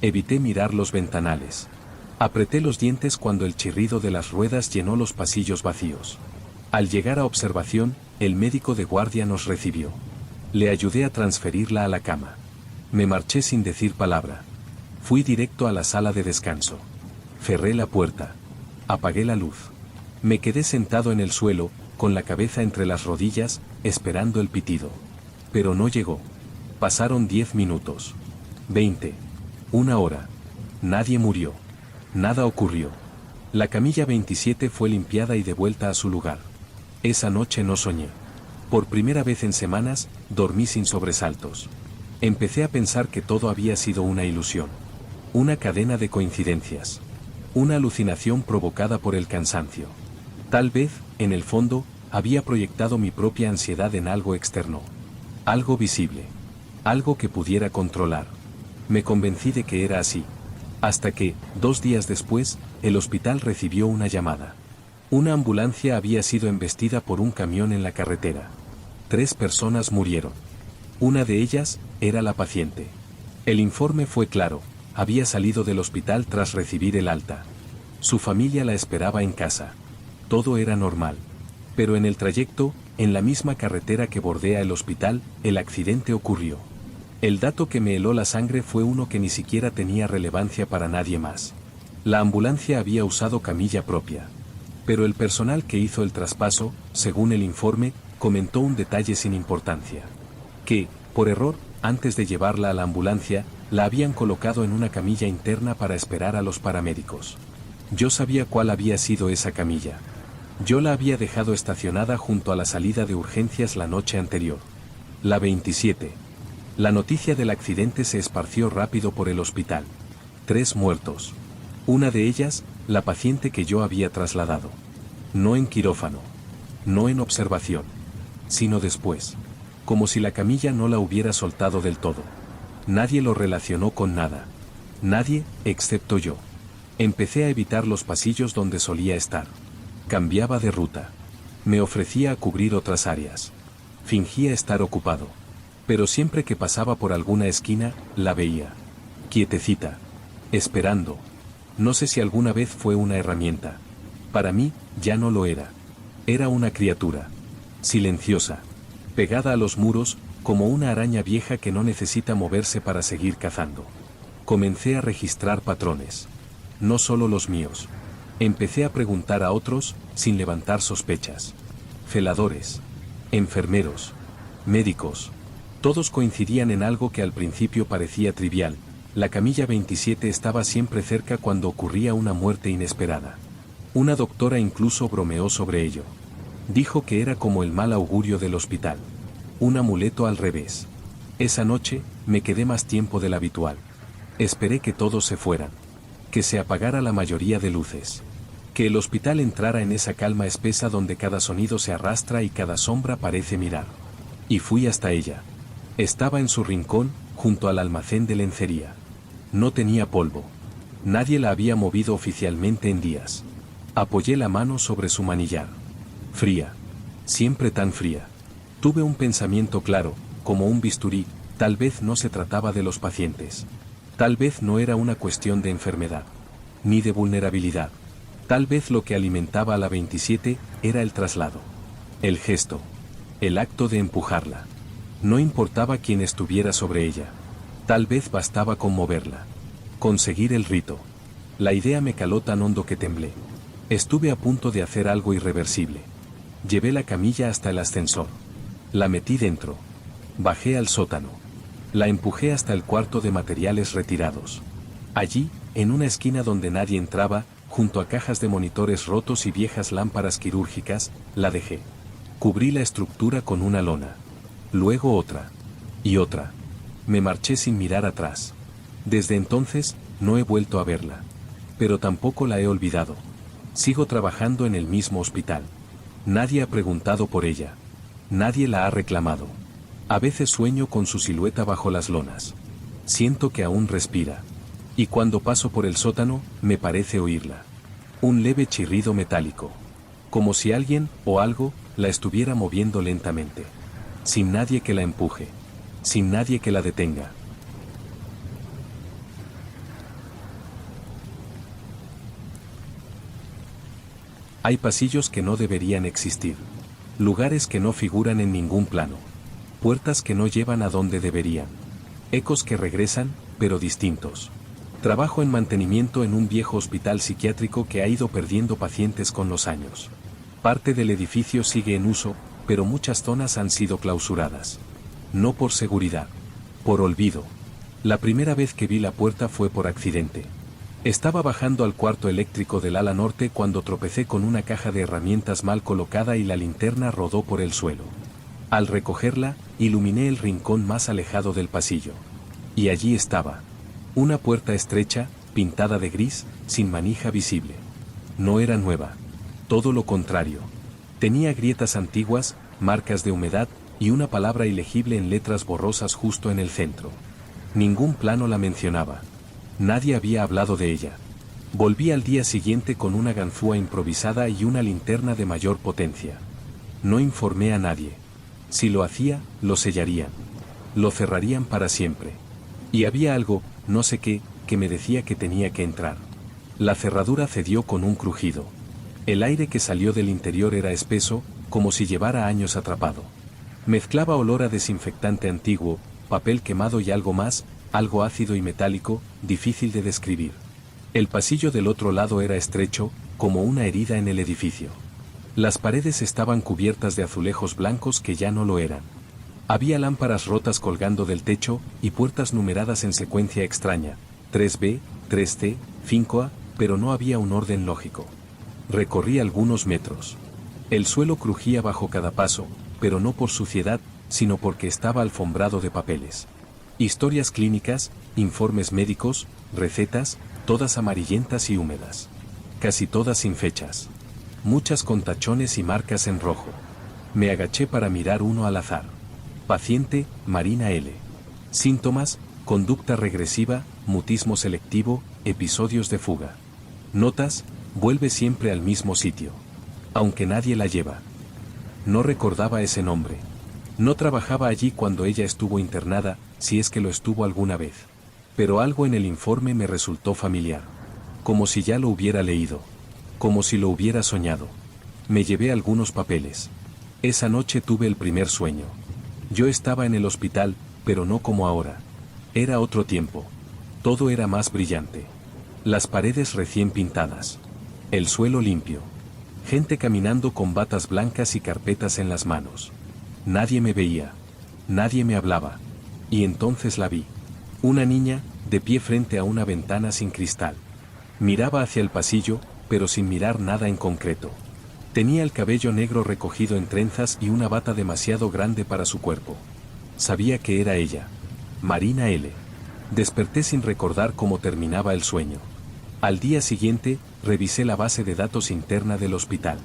Evité mirar los ventanales. Apreté los dientes cuando el chirrido de las ruedas llenó los pasillos vacíos. Al llegar a observación, el médico de guardia nos recibió. Le ayudé a transferirla a la cama. Me marché sin decir palabra. Fui directo a la sala de descanso. Cerré la puerta. Apagué la luz. Me quedé sentado en el suelo, con la cabeza entre las rodillas, esperando el pitido. Pero no llegó. Pasaron 10 minutos. 20. Una hora. Nadie murió. Nada ocurrió. La camilla 27 fue limpiada y devuelta a su lugar. Esa noche no soñé. Por primera vez en semanas, dormí sin sobresaltos. Empecé a pensar que todo había sido una ilusión. Una cadena de coincidencias. Una alucinación provocada por el cansancio. Tal vez, en el fondo, había proyectado mi propia ansiedad en algo externo. Algo visible. Algo que pudiera controlar. Me convencí de que era así. Hasta que, 2 días después, el hospital recibió una llamada. Una ambulancia había sido embestida por un camión en la carretera. 3 personas murieron. Una de ellas, era la paciente. El informe fue claro, había salido del hospital tras recibir el alta. Su familia la esperaba en casa. Todo era normal. Pero en el trayecto, en la misma carretera que bordea el hospital, el accidente ocurrió. El dato que me heló la sangre fue uno que ni siquiera tenía relevancia para nadie más. La ambulancia había usado camilla propia. Pero el personal que hizo el traspaso, según el informe, comentó un detalle sin importancia. Que, por error, antes de llevarla a la ambulancia, la habían colocado en una camilla interna para esperar a los paramédicos. Yo sabía cuál había sido esa camilla. Yo la había dejado estacionada junto a la salida de urgencias la noche anterior. La 27. La noticia del accidente se esparció rápido por el hospital. 3 muertos. Una de ellas, la paciente que yo había trasladado. No en quirófano. No en observación. Sino después. Como si la camilla no la hubiera soltado del todo. Nadie lo relacionó con nada. Nadie, excepto yo. Empecé a evitar los pasillos donde solía estar. Cambiaba de ruta. Me ofrecía a cubrir otras áreas. Fingía estar ocupado. Pero siempre que pasaba por alguna esquina, la veía. Quietecita. esperando. No sé si alguna vez fue una herramienta. Para mí, ya no lo era. Era una criatura. Silenciosa. Pegada a los muros, como una araña vieja que no necesita moverse para seguir cazando. Comencé a registrar patrones. No solo los míos. Empecé a preguntar a otros, sin levantar sospechas. Feladores. Enfermeros. Médicos. Todos coincidían en algo que al principio parecía trivial. La camilla 27 estaba siempre cerca cuando ocurría una muerte inesperada. Una doctora incluso bromeó sobre ello. Dijo que era como el mal augurio del hospital. Un amuleto al revés. Esa noche, me quedé más tiempo del habitual. Esperé que todos se fueran. Que se apagara la mayoría de luces. Que el hospital entrara en esa calma espesa donde cada sonido se arrastra y cada sombra parece mirar. Y fui hasta ella. Estaba en su rincón, junto al almacén de lencería. No tenía polvo. Nadie la había movido oficialmente en días. Apoyé la mano sobre su manillar. Fría. Siempre tan fría. Tuve un pensamiento claro, como un bisturí, tal vez no se trataba de los pacientes. Tal vez no era una cuestión de enfermedad. Ni de vulnerabilidad. Tal vez lo que alimentaba a la 27 era el traslado. El gesto. El acto de empujarla. No importaba quién estuviera sobre ella. Tal vez bastaba con moverla. Conseguir el rito. La idea me caló tan hondo que temblé. Estuve a punto de hacer algo irreversible. Llevé la camilla hasta el ascensor. La metí dentro. Bajé al sótano. La empujé hasta el cuarto de materiales retirados. Allí, en una esquina donde nadie entraba, junto a cajas de monitores rotos y viejas lámparas quirúrgicas, la dejé. Cubrí la estructura con una lona. Luego otra. Y otra. Me marché sin mirar atrás. Desde entonces, no he vuelto a verla. Pero tampoco la he olvidado. Sigo trabajando en el mismo hospital. Nadie ha preguntado por ella. Nadie la ha reclamado. A veces sueño con su silueta bajo las lonas. Siento que aún respira. Y cuando paso por el sótano, me parece oírla. Un leve chirrido metálico. Como si alguien, o algo, la estuviera moviendo lentamente. Sin nadie que la empuje. Sin nadie que la detenga. Hay pasillos que no deberían existir. Lugares que no figuran en ningún plano. Puertas que no llevan a donde deberían. Ecos que regresan, pero distintos. Trabajo en mantenimiento en un viejo hospital psiquiátrico que ha ido perdiendo pacientes con los años. Parte del edificio sigue en uso, pero muchas zonas han sido clausuradas. No por seguridad. Por olvido. La primera vez que vi la puerta fue por accidente. Estaba bajando al cuarto eléctrico del ala norte cuando tropecé con una caja de herramientas mal colocada y la linterna rodó por el suelo. Al recogerla, iluminé el rincón más alejado del pasillo. Y allí estaba. Una puerta estrecha, pintada de gris, sin manija visible. No era nueva. Todo lo contrario. Tenía grietas antiguas, marcas de humedad, y una palabra ilegible en letras borrosas justo en el centro. Ningún plano la mencionaba. Nadie había hablado de ella. Volví al día siguiente con una ganzúa improvisada y una linterna de mayor potencia. No informé a nadie. Si lo hacía, lo sellarían. Lo cerrarían para siempre. Y había algo, no sé qué, que me decía que tenía que entrar. La cerradura cedió con un crujido. El aire que salió del interior era espeso, como si llevara años atrapado. Mezclaba olor a desinfectante antiguo, papel quemado y algo más, algo ácido y metálico, difícil de describir. El pasillo del otro lado era estrecho, como una herida en el edificio. Las paredes estaban cubiertas de azulejos blancos que ya no lo eran. Había lámparas rotas colgando del techo y puertas numeradas en secuencia extraña, 3B, 3C, 5A, pero no había un orden lógico. Recorrí algunos metros. El suelo crujía bajo cada paso, pero no por suciedad, sino porque estaba alfombrado de papeles. Historias clínicas, informes médicos, recetas, todas amarillentas y húmedas. Casi todas sin fechas. Muchas con tachones y marcas en rojo. Me agaché para mirar uno al azar. Paciente, Marina L. Síntomas, conducta regresiva, mutismo selectivo, episodios de fuga. Notas, vuelve siempre al mismo sitio. Aunque nadie la lleva. No recordaba ese nombre. No trabajaba allí cuando ella estuvo internada, si es que lo estuvo alguna vez. Pero algo en el informe me resultó familiar. Como si ya lo hubiera leído. Como si lo hubiera soñado. Me llevé algunos papeles. Esa noche tuve el primer sueño. Yo estaba en el hospital, pero no como ahora. Era otro tiempo. Todo era más brillante. Las paredes recién pintadas. El suelo limpio. Gente caminando con batas blancas y carpetas en las manos. Nadie me veía. Nadie me hablaba. Y entonces la vi. Una niña, de pie frente a una ventana sin cristal. Miraba hacia el pasillo, pero sin mirar nada en concreto. Tenía el cabello negro recogido en trenzas y una bata demasiado grande para su cuerpo. Sabía que era ella. Marina L. Desperté sin recordar cómo terminaba el sueño. Al día siguiente, revisé la base de datos interna del hospital.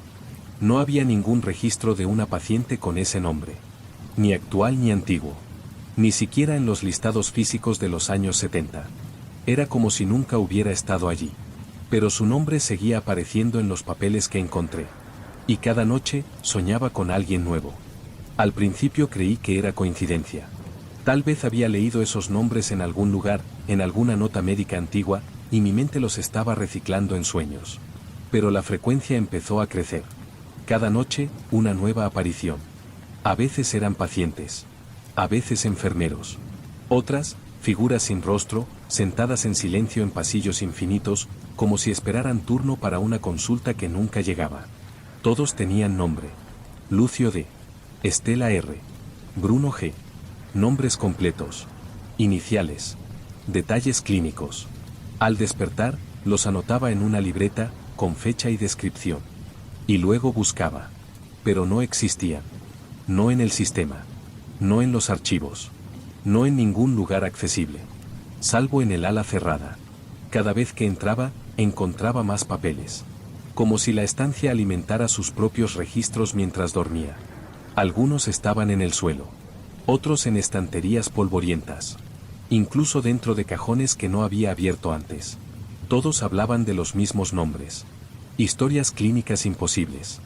No había ningún registro de una paciente con ese nombre. Ni actual ni antiguo. Ni siquiera en los listados físicos de los años 70. Era como si nunca hubiera estado allí. Pero su nombre seguía apareciendo en los papeles que encontré. Y cada noche, soñaba con alguien nuevo. Al principio creí que era coincidencia. Tal vez había leído esos nombres en algún lugar, en alguna nota médica antigua, y mi mente los estaba reciclando en sueños. Pero la frecuencia empezó a crecer. Cada noche, una nueva aparición. A veces eran pacientes. A veces enfermeros. Otras, figuras sin rostro, sentadas en silencio en pasillos infinitos, como si esperaran turno para una consulta que nunca llegaba. Todos tenían nombre. Lucio D. Estela R. Bruno G. Nombres completos. Iniciales. Detalles clínicos. Al despertar, los anotaba en una libreta, con fecha y descripción. Y luego buscaba. Pero no existían. No en el sistema. No en los archivos. No en ningún lugar accesible. Salvo en el ala cerrada. Cada vez que entraba, encontraba más papeles. Como si la estancia alimentara sus propios registros mientras dormía. Algunos estaban en el suelo. Otros en estanterías polvorientas. Incluso dentro de cajones que no había abierto antes. Todos hablaban de los mismos nombres. Historias clínicas imposibles.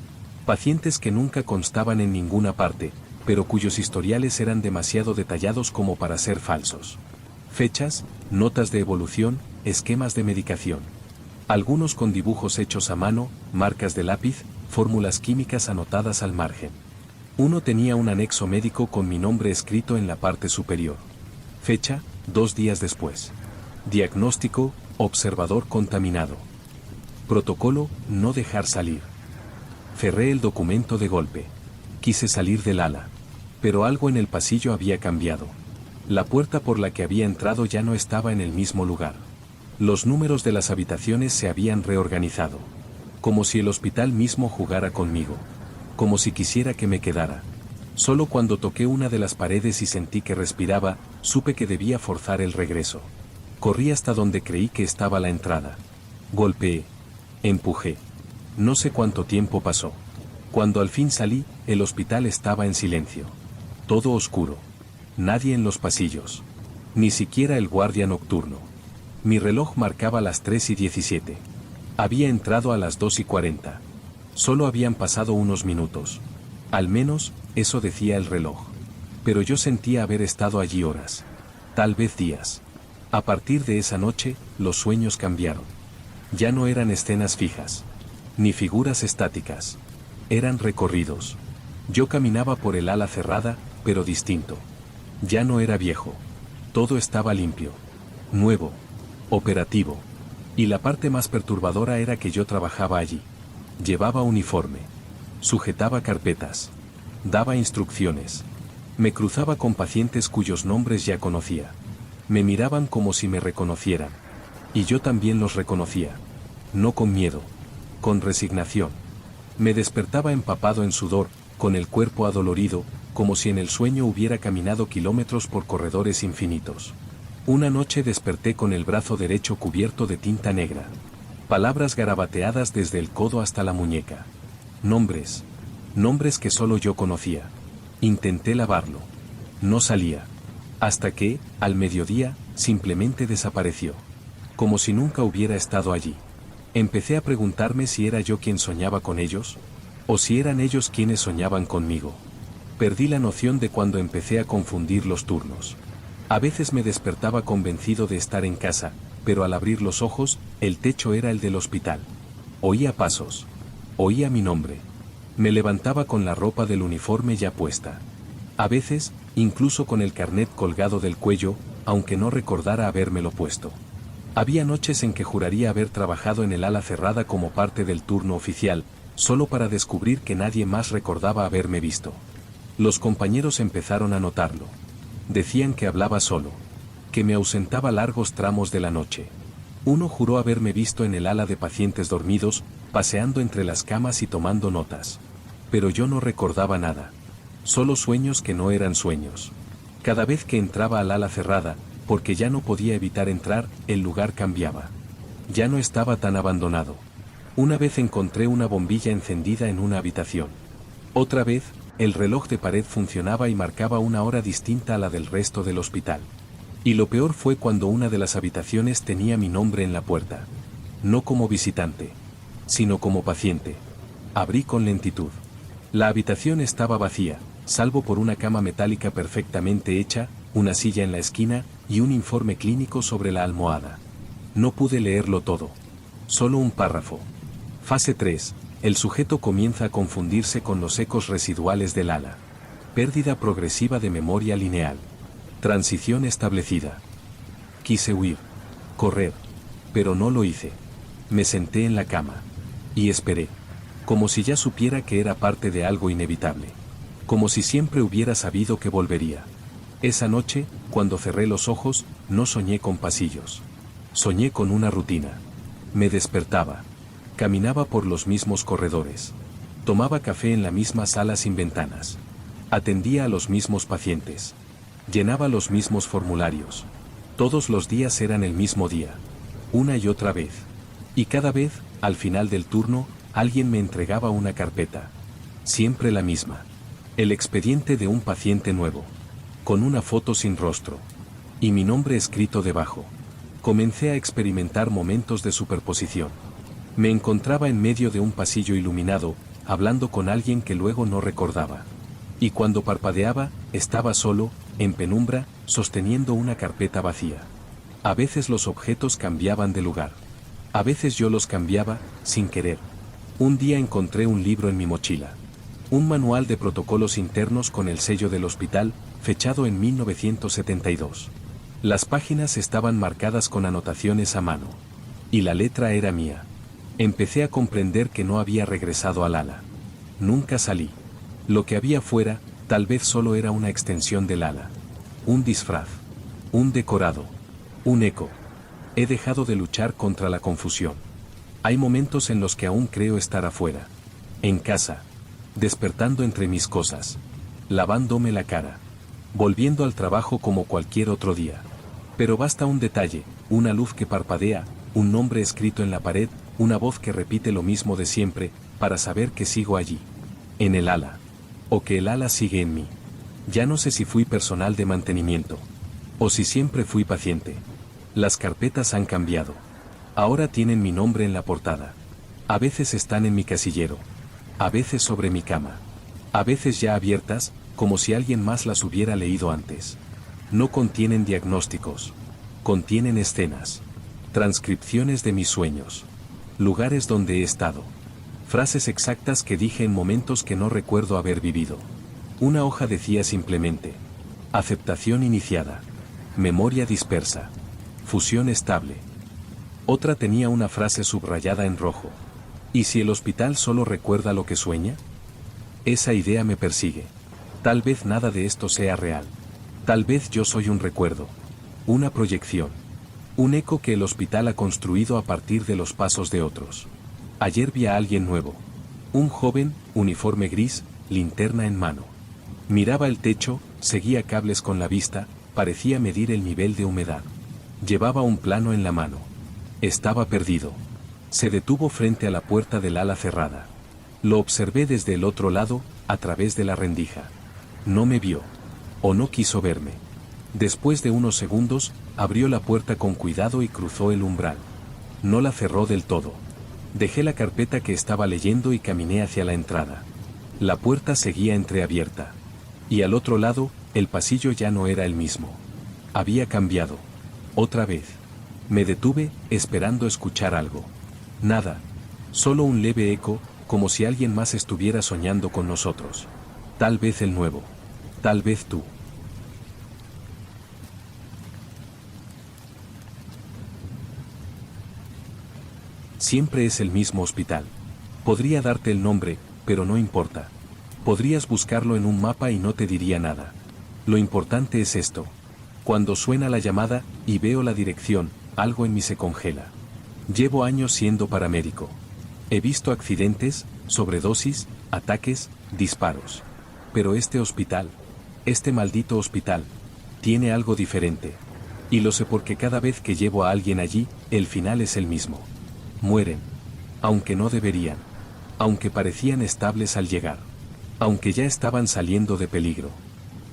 Pacientes que nunca constaban en ninguna parte, pero cuyos historiales eran demasiado detallados como para ser falsos. Fechas, notas de evolución, esquemas de medicación. Algunos con dibujos hechos a mano, marcas de lápiz, fórmulas químicas anotadas al margen. Uno tenía un anexo médico con mi nombre escrito en la parte superior. Fecha, 2 días después. Diagnóstico, observador contaminado. Protocolo, no dejar salir. Cerré el documento de golpe. Quise salir del ala. Pero algo en el pasillo había cambiado. La puerta por la que había entrado ya no estaba en el mismo lugar. Los números de las habitaciones se habían reorganizado. Como si el hospital mismo jugara conmigo. Como si quisiera que me quedara. Solo cuando toqué una de las paredes y sentí que respiraba, supe que debía forzar el regreso. Corrí hasta donde creí que estaba la entrada. Golpeé. Empujé. No sé cuánto tiempo pasó. Cuando al fin salí, el hospital estaba en silencio. Todo oscuro. Nadie en los pasillos. Ni siquiera el guardia nocturno. Mi reloj marcaba las 3:17. Había entrado a las 2:40. Solo habían pasado unos minutos. Al menos, eso decía el reloj. Pero yo sentía haber estado allí horas. Tal vez días. A partir de esa noche, los sueños cambiaron. Ya no eran escenas fijas. Ni figuras estáticas. Eran recorridos. Yo caminaba por el ala cerrada, pero distinto. Ya no era viejo. Todo estaba limpio. Nuevo. Operativo. Y la parte más perturbadora era que yo trabajaba allí. Llevaba uniforme. Sujetaba carpetas. Daba instrucciones. Me cruzaba con pacientes cuyos nombres ya conocía. Me miraban como si me reconocieran. Y yo también los reconocía. No con miedo. Con resignación. Me despertaba empapado en sudor, con el cuerpo adolorido, como si en el sueño hubiera caminado kilómetros por corredores infinitos. Una noche desperté con el brazo derecho cubierto de tinta negra. Palabras garabateadas desde el codo hasta la muñeca. Nombres. Nombres que solo yo conocía. Intenté lavarlo. No salía. Hasta que, al mediodía, simplemente desapareció. Como si nunca hubiera estado allí. Empecé a preguntarme si era yo quien soñaba con ellos, o si eran ellos quienes soñaban conmigo. Perdí la noción de cuando empecé a confundir los turnos. A veces me despertaba convencido de estar en casa, pero al abrir los ojos, el techo era el del hospital. Oía pasos. Oía mi nombre. Me levantaba con la ropa del uniforme ya puesta. A veces, incluso con el carnet colgado del cuello, aunque no recordara habérmelo puesto. Había noches en que juraría haber trabajado en el ala cerrada como parte del turno oficial, solo para descubrir que nadie más recordaba haberme visto. Los compañeros empezaron a notarlo. Decían que hablaba solo, que me ausentaba largos tramos de la noche. Uno juró haberme visto en el ala de pacientes dormidos, paseando entre las camas y tomando notas. Pero yo no recordaba nada. Solo sueños que no eran sueños. Cada vez que entraba al ala cerrada, porque ya no podía evitar entrar, el lugar cambiaba. Ya no estaba tan abandonado. Una vez encontré una bombilla encendida en una habitación. Otra vez, el reloj de pared funcionaba y marcaba una hora distinta a la del resto del hospital. Y lo peor fue cuando una de las habitaciones tenía mi nombre en la puerta. No como visitante, sino como paciente. Abrí con lentitud. La habitación estaba vacía, salvo por una cama metálica perfectamente hecha, una silla en la esquina y un informe clínico sobre la almohada. No pude leerlo todo. Solo un párrafo. Fase 3. El sujeto comienza a confundirse con los ecos residuales del ala. Pérdida progresiva de memoria lineal. Transición establecida. Quise huir. Correr. Pero no lo hice. Me senté en la cama. Y esperé. Como si ya supiera que era parte de algo inevitable. Como si siempre hubiera sabido que volvería. Esa noche, cuando cerré los ojos, no soñé con pasillos. Soñé con una rutina. Me despertaba. Caminaba por los mismos corredores. Tomaba café en la misma sala sin ventanas. Atendía a los mismos pacientes. Llenaba los mismos formularios. Todos los días eran el mismo día. Una y otra vez. Y cada vez, al final del turno, alguien me entregaba una carpeta. Siempre la misma. El expediente de un paciente nuevo. Con una foto sin rostro. Y mi nombre escrito debajo. Comencé a experimentar momentos de superposición. Me encontraba en medio de un pasillo iluminado, hablando con alguien que luego no recordaba. Y cuando parpadeaba, estaba solo, en penumbra, sosteniendo una carpeta vacía. A veces los objetos cambiaban de lugar. A veces yo los cambiaba, sin querer. Un día encontré un libro en mi mochila. Un manual de protocolos internos con el sello del hospital, fechado en 1972. Las páginas estaban marcadas con anotaciones a mano. Y la letra era mía. Empecé a comprender que no había regresado al ala. Nunca salí. Lo que había fuera, tal vez solo era una extensión del ala. Un disfraz. Un decorado. Un eco. He dejado de luchar contra la confusión. Hay momentos en los que aún creo estar afuera. En casa. Despertando entre mis cosas. Lavándome la cara. Volviendo al trabajo como cualquier otro día. Pero basta un detalle, una luz que parpadea, un nombre escrito en la pared, una voz que repite lo mismo de siempre, para saber que sigo allí. En el ala. O que el ala sigue en mí. Ya no sé si fui personal de mantenimiento. O si siempre fui paciente. Las carpetas han cambiado. Ahora tienen mi nombre en la portada. A veces están en mi casillero. A veces sobre mi cama. A veces ya abiertas, como si alguien más las hubiera leído antes. No contienen diagnósticos. Contienen escenas. Transcripciones de mis sueños. Lugares donde he estado. Frases exactas que dije en momentos que no recuerdo haber vivido. Una hoja decía simplemente: aceptación iniciada. Memoria dispersa. Fusión estable. Otra tenía una frase subrayada en rojo. ¿Y si el hospital solo recuerda lo que sueña? Esa idea me persigue. Tal vez nada de esto sea real. Tal vez yo soy un recuerdo. Una proyección. Un eco que el hospital ha construido a partir de los pasos de otros. Ayer vi a alguien nuevo. Un joven, uniforme gris, linterna en mano. Miraba el techo, seguía cables con la vista, parecía medir el nivel de humedad. Llevaba un plano en la mano. Estaba perdido. Se detuvo frente a la puerta del ala cerrada. Lo observé desde el otro lado, a través de la rendija. No me vio. O no quiso verme. Después de unos segundos, abrió la puerta con cuidado y cruzó el umbral. No la cerró del todo. Dejé la carpeta que estaba leyendo y caminé hacia la entrada. La puerta seguía entreabierta. Y al otro lado, el pasillo ya no era el mismo. Había cambiado. Otra vez. Me detuve, esperando escuchar algo. Nada. Solo un leve eco, como si alguien más estuviera soñando con nosotros. Tal vez el nuevo. Tal vez tú. Siempre es el mismo hospital. Podría darte el nombre, pero no importa. Podrías buscarlo en un mapa y no te diría nada. Lo importante es esto. Cuando suena la llamada y veo la dirección, algo en mí se congela. Llevo años siendo paramédico. He visto accidentes, sobredosis, ataques, disparos. Pero este hospital, este maldito hospital, tiene algo diferente. Y lo sé porque cada vez que llevo a alguien allí, el final es el mismo. Mueren. Aunque no deberían. Aunque parecían estables al llegar. Aunque ya estaban saliendo de peligro.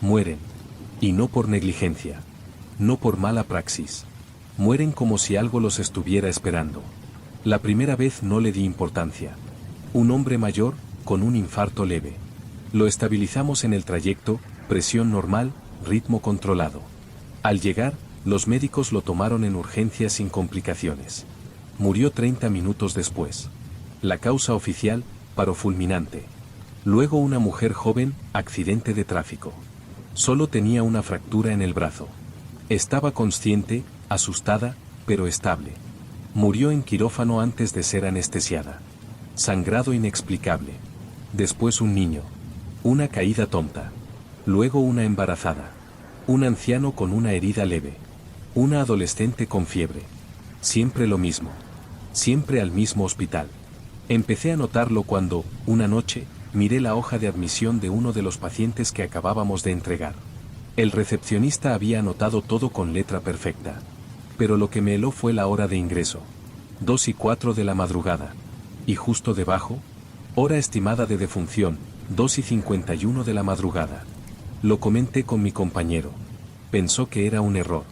Mueren. Y no por negligencia. No por mala praxis. Mueren como si algo los estuviera esperando. La primera vez no le di importancia. Un hombre mayor, con un infarto leve. Lo estabilizamos en el trayecto, presión normal, ritmo controlado. Al llegar, los médicos lo tomaron en urgencia sin complicaciones. Murió 30 minutos después. La causa oficial, paro fulminante. Luego una mujer joven, accidente de tráfico. Solo tenía una fractura en el brazo. Estaba consciente, asustada, pero estable. Murió en quirófano antes de ser anestesiada. Sangrado inexplicable. Después un niño. Una caída tonta. Luego una embarazada. Un anciano con una herida leve. Una adolescente con fiebre. Siempre lo mismo. Siempre al mismo hospital. Empecé a notarlo cuando, una noche, miré la hoja de admisión de uno de los pacientes que acabábamos de entregar. El recepcionista había anotado todo con letra perfecta. Pero lo que me heló fue la hora de ingreso. 2:04 de la madrugada. Y justo debajo, hora estimada de defunción, 2:51 de la madrugada. Lo comenté con mi compañero. Pensó que era un error.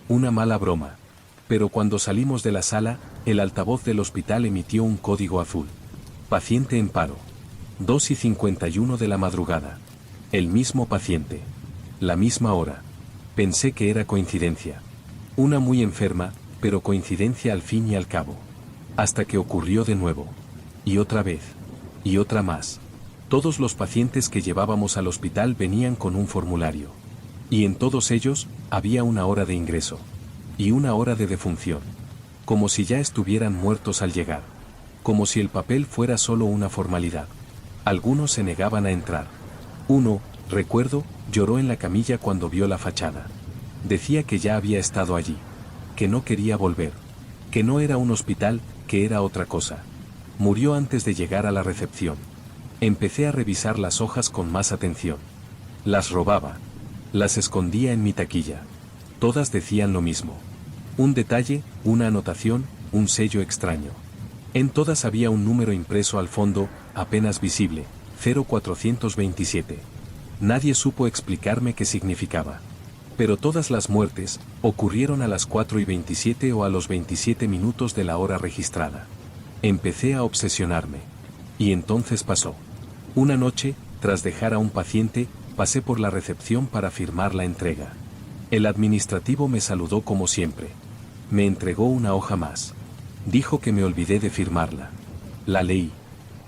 Una mala broma. Pero cuando salimos de la sala, el altavoz del hospital emitió un código azul. Paciente en paro. 2:51 de la madrugada. El mismo paciente. La misma hora. Pensé que era coincidencia. Una muy enferma, pero coincidencia al fin y al cabo. Hasta que ocurrió de nuevo. Y otra vez. Y otra más. Todos los pacientes que llevábamos al hospital venían con un formulario. Y en todos ellos, había una hora de ingreso. Y una hora de defunción. Como si ya estuvieran muertos al llegar. Como si el papel fuera solo una formalidad. Algunos se negaban a entrar. Uno, recuerdo, lloró en la camilla cuando vio la fachada. Decía que ya había estado allí. Que no quería volver. Que no era un hospital, que era otra cosa. Murió antes de llegar a la recepción. Empecé a revisar las hojas con más atención. Las robaba. Las escondía en mi taquilla. Todas decían lo mismo. Un detalle, una anotación, un sello extraño. En todas había un número impreso al fondo, apenas visible, 0427. Nadie supo explicarme qué significaba. Pero todas las muertes ocurrieron a las 4:27 o a los 27 minutos de la hora registrada. Empecé a obsesionarme. Y entonces pasó. Una noche, tras dejar a un paciente, pasé por la recepción para firmar la entrega. El administrativo me saludó como siempre. Me entregó una hoja más. Dijo que me olvidé de firmarla. La leí.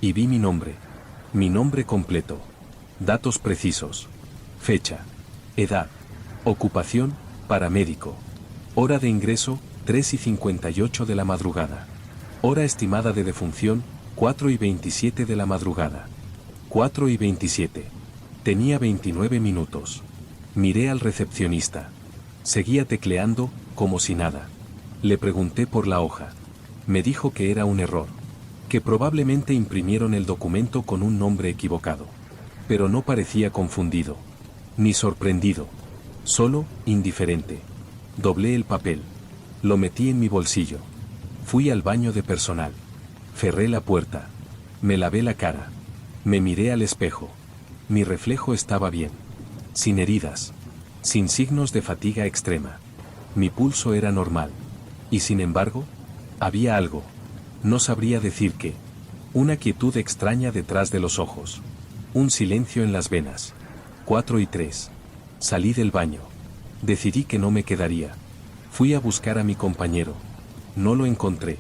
Y vi mi nombre completo. Datos precisos. Fecha. Edad. Ocupación, paramédico. Hora de ingreso, 3:58 de la madrugada. Hora estimada de defunción, 4:27 de la madrugada. 4:27. Tenía 29 minutos. Miré al recepcionista. Seguía tecleando, como si nada. Le pregunté por la hoja. Me dijo que era un error. Que probablemente imprimieron el documento con un nombre equivocado. Pero no parecía confundido. Ni sorprendido. Solo, indiferente. Doblé el papel. Lo metí en mi bolsillo. Fui al baño de personal. Cerré la puerta. Me lavé la cara. Me miré al espejo. Mi reflejo estaba bien. Sin heridas. Sin signos de fatiga extrema. Mi pulso era normal. Y sin embargo, había algo. No sabría decir qué. Una quietud extraña detrás de los ojos. Un silencio en las venas. 4:03. Salí del baño. Decidí que no me quedaría. Fui a buscar a mi compañero. No lo encontré.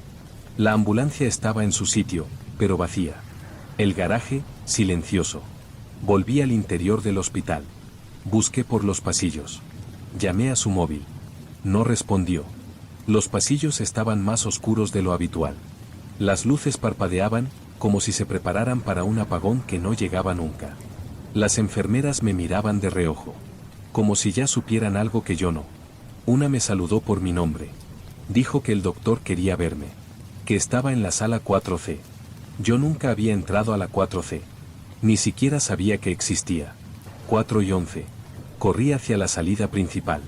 La ambulancia estaba en su sitio, pero vacía. El garaje, silencioso. Volví al interior del hospital. Busqué por los pasillos. Llamé a su móvil. No respondió. Los pasillos estaban más oscuros de lo habitual. Las luces parpadeaban, como si se prepararan para un apagón que no llegaba nunca. Las enfermeras me miraban de reojo. Como si ya supieran algo que yo no. Una me saludó por mi nombre. Dijo que el doctor quería verme. Que estaba en la sala 4C. Yo nunca había entrado a la 4C. Ni siquiera sabía que existía. 4 y 11. Corrí hacia la salida principal.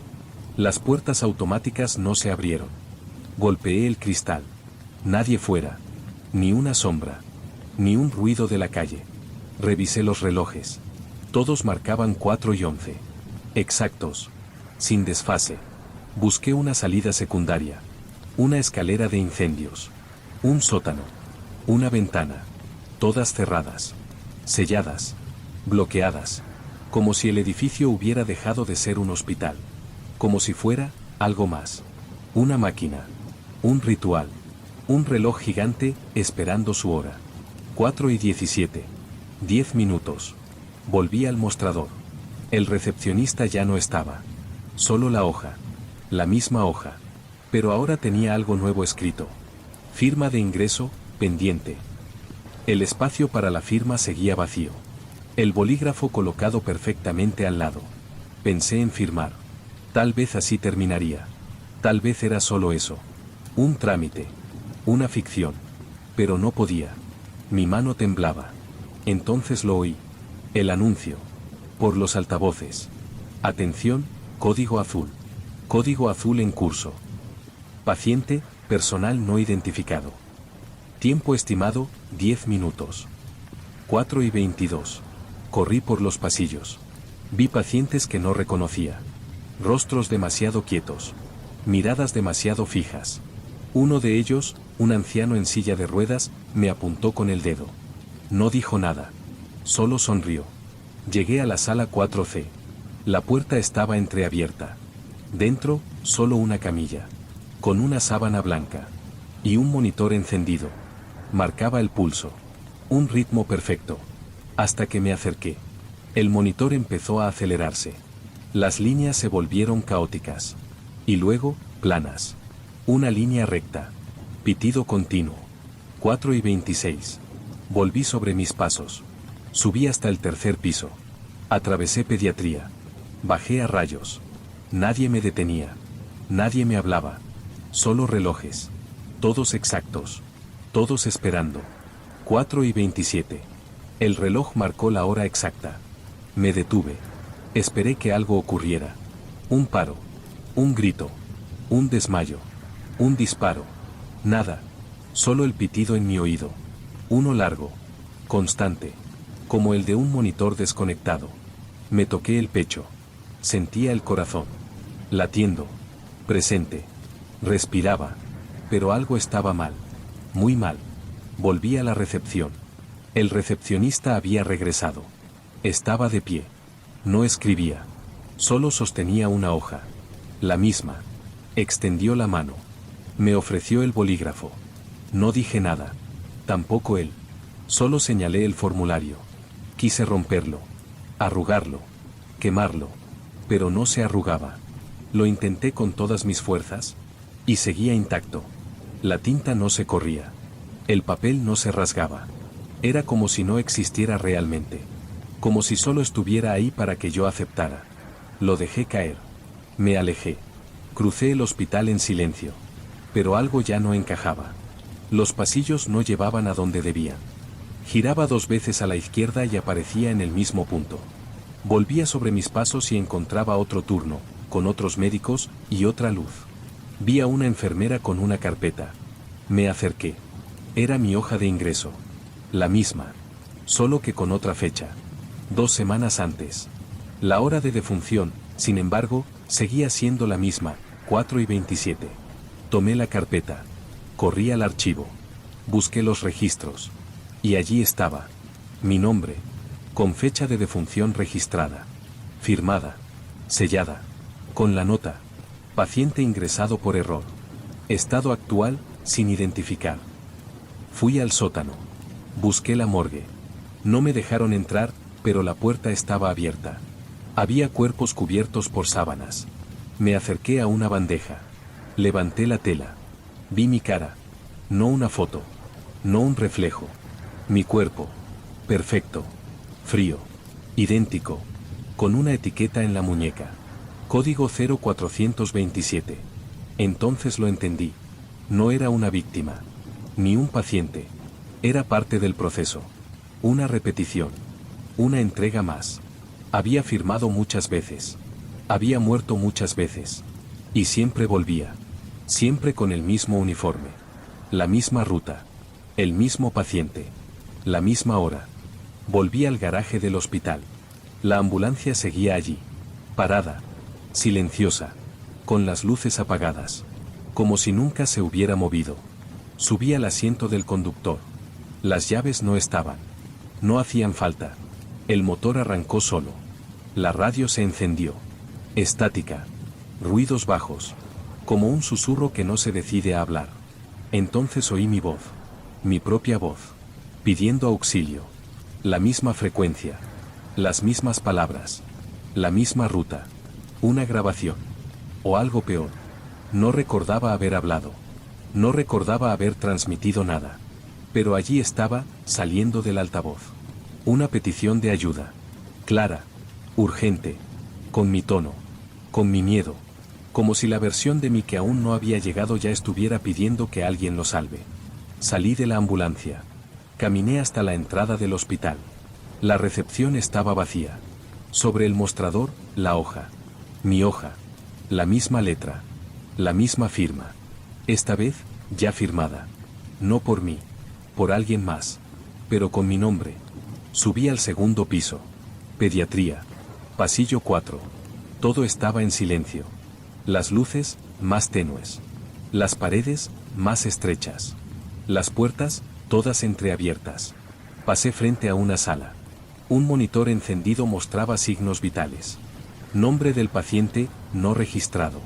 Las puertas automáticas no se abrieron. Golpeé el cristal. Nadie fuera. Ni una sombra. Ni un ruido de la calle. Revisé los relojes. Todos marcaban 4 y 11. Exactos. Sin desfase. Busqué una salida secundaria. Una escalera de incendios. Un sótano. Una ventana. Todas cerradas. Selladas. Bloqueadas. Como si el edificio hubiera dejado de ser un hospital. Como si fuera algo más. Una máquina. Un ritual. Un reloj gigante, esperando su hora. 4 y 17. 10 minutos. Volví al mostrador. El recepcionista ya no estaba. Solo la hoja. La misma hoja. Pero ahora tenía algo nuevo escrito. Firma de ingreso, pendiente. El espacio para la firma seguía vacío. El bolígrafo colocado perfectamente al lado. Pensé en firmar. Tal vez así terminaría. Tal vez era solo eso. Un trámite. Una ficción. Pero no podía. Mi mano temblaba. Entonces lo oí. El anuncio. Por los altavoces. Atención, código azul. Código azul en curso. Paciente, personal no identificado. Tiempo estimado, 10 minutos. 4 y 22. Corrí por los pasillos. Vi pacientes que no reconocía. Rostros demasiado quietos. Miradas demasiado fijas. Uno de ellos, un anciano en silla de ruedas, me apuntó con el dedo. No dijo nada. Solo sonrió. Llegué a la sala 4C. La puerta estaba entreabierta. Dentro, solo una camilla. Con una sábana blanca. Y un monitor encendido. Marcaba el pulso. Un ritmo perfecto. Hasta que me acerqué. El monitor empezó a acelerarse. Las líneas se volvieron caóticas. Y luego, planas. Una línea recta. Pitido continuo. 4 y 26. Volví sobre mis pasos. Subí hasta el tercer piso. Atravesé pediatría. Bajé a rayos. Nadie me detenía. Nadie me hablaba. Solo relojes. Todos exactos. Todos esperando. 4 y 27. El reloj marcó la hora exacta. Me detuve. Esperé que algo ocurriera. Un paro. Un grito. Un desmayo. Un disparo. Nada. Solo el pitido en mi oído. Uno largo. Constante. Como el de un monitor desconectado. Me toqué el pecho. Sentía el corazón. Latiendo. Presente. Respiraba. Pero algo estaba mal. Muy mal. Volví a la recepción. El recepcionista había regresado. Estaba de pie. No escribía. Solo sostenía una hoja. La misma. Extendió la mano. Me ofreció el bolígrafo. No dije nada. Tampoco él. Solo señalé el formulario. Quise romperlo. Arrugarlo. Quemarlo. Pero no se arrugaba. Lo intenté con todas mis fuerzas. Y seguía intacto. La tinta no se corría. El papel no se rasgaba. Era como si no existiera realmente. Como si solo estuviera ahí para que yo aceptara. Lo dejé caer. Me alejé. Crucé el hospital en silencio. Pero algo ya no encajaba. Los pasillos no llevaban a donde debían. Giraba 2 veces a la izquierda y aparecía en el mismo punto. Volvía sobre mis pasos y encontraba otro turno, con otros médicos y otra luz. Vi a una enfermera con una carpeta. Me acerqué. Era mi hoja de ingreso. La misma. Solo que con otra fecha. 2 semanas antes. La hora de defunción, sin embargo, seguía siendo la misma, 4 y 27. Tomé la carpeta. Corrí al archivo. Busqué los registros. Y allí estaba. Mi nombre. Con fecha de defunción registrada. Firmada. Sellada. Con la nota: paciente ingresado por error. Estado actual, sin identificar. Fui al sótano. Busqué la morgue. No me dejaron entrar, pero la puerta estaba abierta. Había cuerpos cubiertos por sábanas. Me acerqué a una bandeja. Levanté la tela. Vi mi cara. No una foto. No un reflejo. Mi cuerpo. Perfecto. Frío. Idéntico. Con una etiqueta en la muñeca. Código 0427. Entonces lo entendí. No era una víctima. Ni un paciente. Era parte del proceso. Una repetición. Una entrega más. Había firmado muchas veces. Había muerto muchas veces. Y siempre volvía. Siempre con el mismo uniforme. La misma ruta. El mismo paciente. La misma hora. Volví al garaje del hospital. La ambulancia seguía allí. Parada. Silenciosa. Con las luces apagadas. Como si nunca se hubiera movido. Subí al asiento del conductor. Las llaves no estaban. No hacían falta. El motor arrancó solo. La radio se encendió. Estática. Ruidos bajos. Como un susurro que no se decide a hablar. Entonces oí mi voz. Mi propia voz. Pidiendo auxilio. La misma frecuencia. Las mismas palabras. La misma ruta. Una grabación. O algo peor. No recordaba haber hablado. No recordaba haber transmitido nada. Pero allí estaba, saliendo del altavoz. Una petición de ayuda. Clara. Urgente. Con mi tono. Con mi miedo. Como si la versión de mí que aún no había llegado ya estuviera pidiendo que alguien lo salve. Salí de la ambulancia. Caminé hasta la entrada del hospital. La recepción estaba vacía. Sobre el mostrador, la hoja. Mi hoja. La misma letra. La misma firma. Esta vez, ya firmada. No por mí. Por alguien más. Pero con mi nombre. Subí al segundo piso. Pediatría. Pasillo 4. Todo estaba en silencio. Las luces, más tenues. Las paredes, más estrechas. Las puertas, todas entreabiertas. Pasé frente a una sala. Un monitor encendido mostraba signos vitales. Nombre del paciente, no registrado.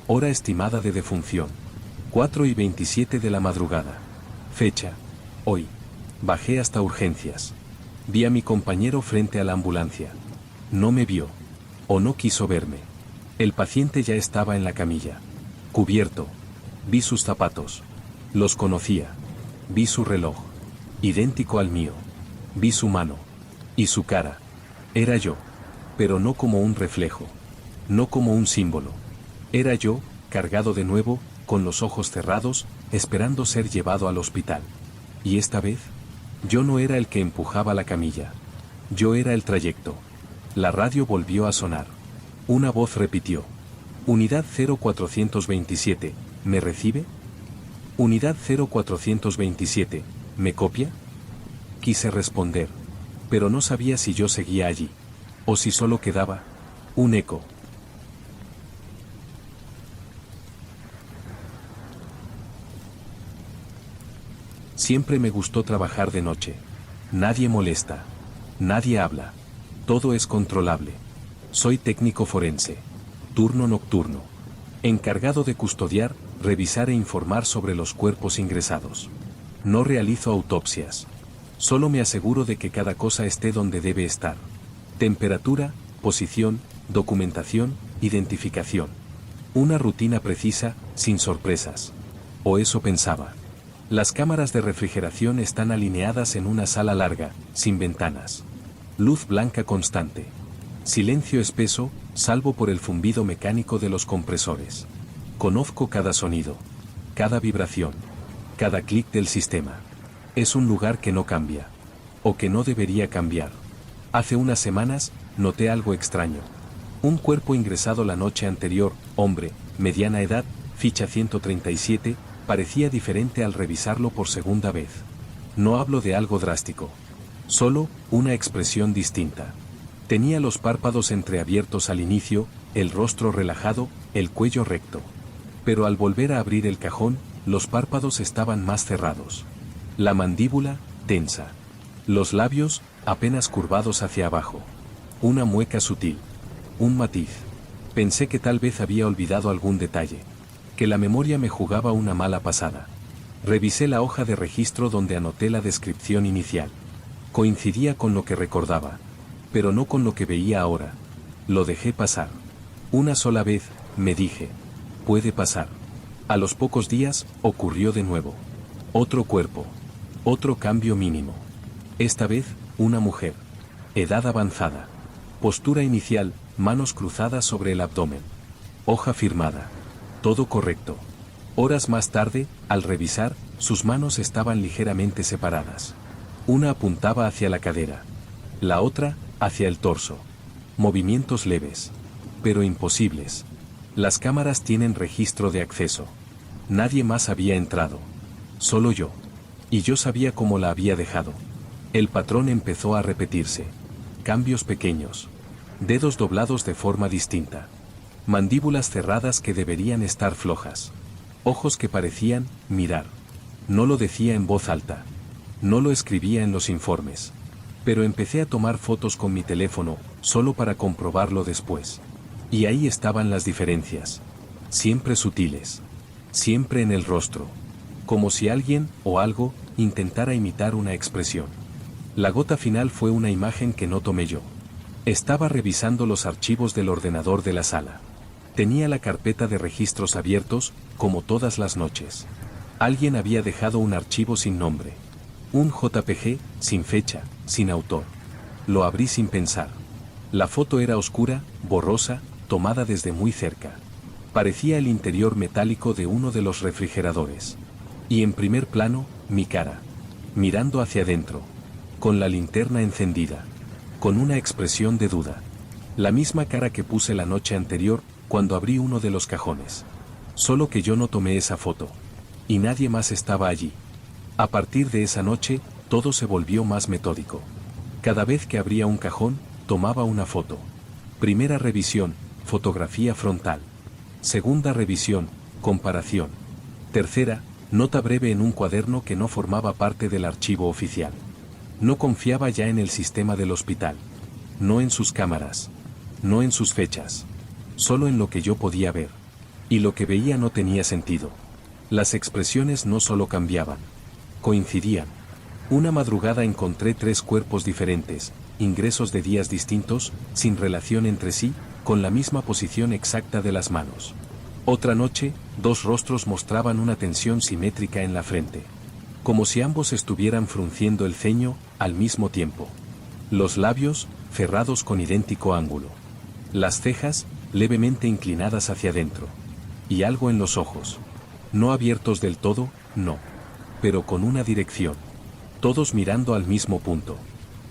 Hora estimada de defunción. 4:27 de la madrugada. Fecha. Hoy. Bajé hasta urgencias. Vi a mi compañero frente a la ambulancia. No me vio. O no quiso verme. El paciente ya estaba en la camilla. Cubierto. Vi sus zapatos. Los conocía. Vi su reloj. Idéntico al mío. Vi su mano. Y su cara. Era yo. Pero no como un reflejo. No como un símbolo. Era yo, cargado de nuevo, con los ojos cerrados, esperando ser llevado al hospital. Y esta vez, yo no era el que empujaba la camilla. Yo era el trayecto. La radio volvió a sonar. Una voz repitió. Unidad 0427, ¿me recibe? Unidad 0427, ¿me copia? Quise responder, pero no sabía si yo seguía allí, o si solo quedaba un eco. Siempre me gustó trabajar de noche. Nadie molesta. Nadie habla. Todo es controlable. Soy técnico forense. Turno nocturno. Encargado de custodiar, revisar e informar sobre los cuerpos ingresados. No realizo autopsias. Solo me aseguro de que cada cosa esté donde debe estar. Temperatura, posición, documentación, identificación. Una rutina precisa, sin sorpresas. O eso pensaba. Las cámaras de refrigeración están alineadas en una sala larga, sin ventanas. Luz blanca constante. Silencio espeso, salvo por el zumbido mecánico de los compresores. Conozco cada sonido, cada vibración, cada clic del sistema. Es un lugar que no cambia. O que no debería cambiar. Hace unas semanas, noté algo extraño. Un cuerpo ingresado la noche anterior, hombre, mediana edad, ficha 137, parecía diferente al revisarlo por segunda vez. No hablo de algo drástico. Solo, una expresión distinta. Tenía los párpados entreabiertos al inicio, el rostro relajado, el cuello recto. Pero al volver a abrir el cajón, los párpados estaban más cerrados. La mandíbula, tensa. Los labios, apenas curvados hacia abajo. Una mueca sutil. Un matiz. Pensé que tal vez había olvidado algún detalle, que la memoria me jugaba una mala pasada. Revisé la hoja de registro donde anoté la descripción inicial. Coincidía con lo que recordaba, pero no con lo que veía ahora. Lo dejé pasar. Una sola vez, me dije, puede pasar. A los pocos días, ocurrió de nuevo. Otro cuerpo. Otro cambio mínimo. Esta vez, una mujer. Edad avanzada. Postura inicial, manos cruzadas sobre el abdomen. Hoja firmada. Todo correcto. Horas más tarde, al revisar, sus manos estaban ligeramente separadas. Una apuntaba hacia la cadera. La otra, hacia el torso. Movimientos leves. Pero imposibles. Las cámaras tienen registro de acceso. Nadie más había entrado. Solo yo. Y yo sabía cómo la había dejado. El patrón empezó a repetirse. Cambios pequeños. Dedos doblados de forma distinta. Mandíbulas cerradas que deberían estar flojas. Ojos que parecían mirar. No lo decía en voz alta. No lo escribía en los informes. Pero empecé a tomar fotos con mi teléfono, solo para comprobarlo después. Y ahí estaban las diferencias. Siempre sutiles. Siempre en el rostro. Como si alguien, o algo, intentara imitar una expresión. La gota final fue una imagen que no tomé yo. Estaba revisando los archivos del ordenador de la sala. Tenía la carpeta de registros abiertos, como todas las noches. Alguien había dejado un archivo sin nombre. Un JPG, sin fecha, sin autor. Lo abrí sin pensar. La foto era oscura, borrosa, tomada desde muy cerca. Parecía el interior metálico de uno de los refrigeradores. Y en primer plano, mi cara. Mirando hacia adentro. Con la linterna encendida. Con una expresión de duda. La misma cara que puse la noche anterior, cuando abrí uno de los cajones. Solo que yo no tomé esa foto. Y nadie más estaba allí. A partir de esa noche, todo se volvió más metódico. Cada vez que abría un cajón, tomaba una foto. Primera revisión, fotografía frontal. Segunda revisión, comparación. Tercera, nota breve en un cuaderno que no formaba parte del archivo oficial. No confiaba ya en el sistema del hospital. No en sus cámaras. No en sus fechas. Solo en lo que yo podía ver. Y lo que veía no tenía sentido. Las expresiones no solo cambiaban. Coincidían. Una madrugada encontré 3 cuerpos diferentes, ingresos de días distintos, sin relación entre sí, con la misma posición exacta de las manos. Otra noche, 2 rostros mostraban una tensión simétrica en la frente. Como si ambos estuvieran frunciendo el ceño, al mismo tiempo. Los labios, cerrados con idéntico ángulo. Las cejas, levemente inclinadas hacia adentro. Y algo en los ojos. No abiertos del todo, no. Pero con una dirección. Todos mirando al mismo punto.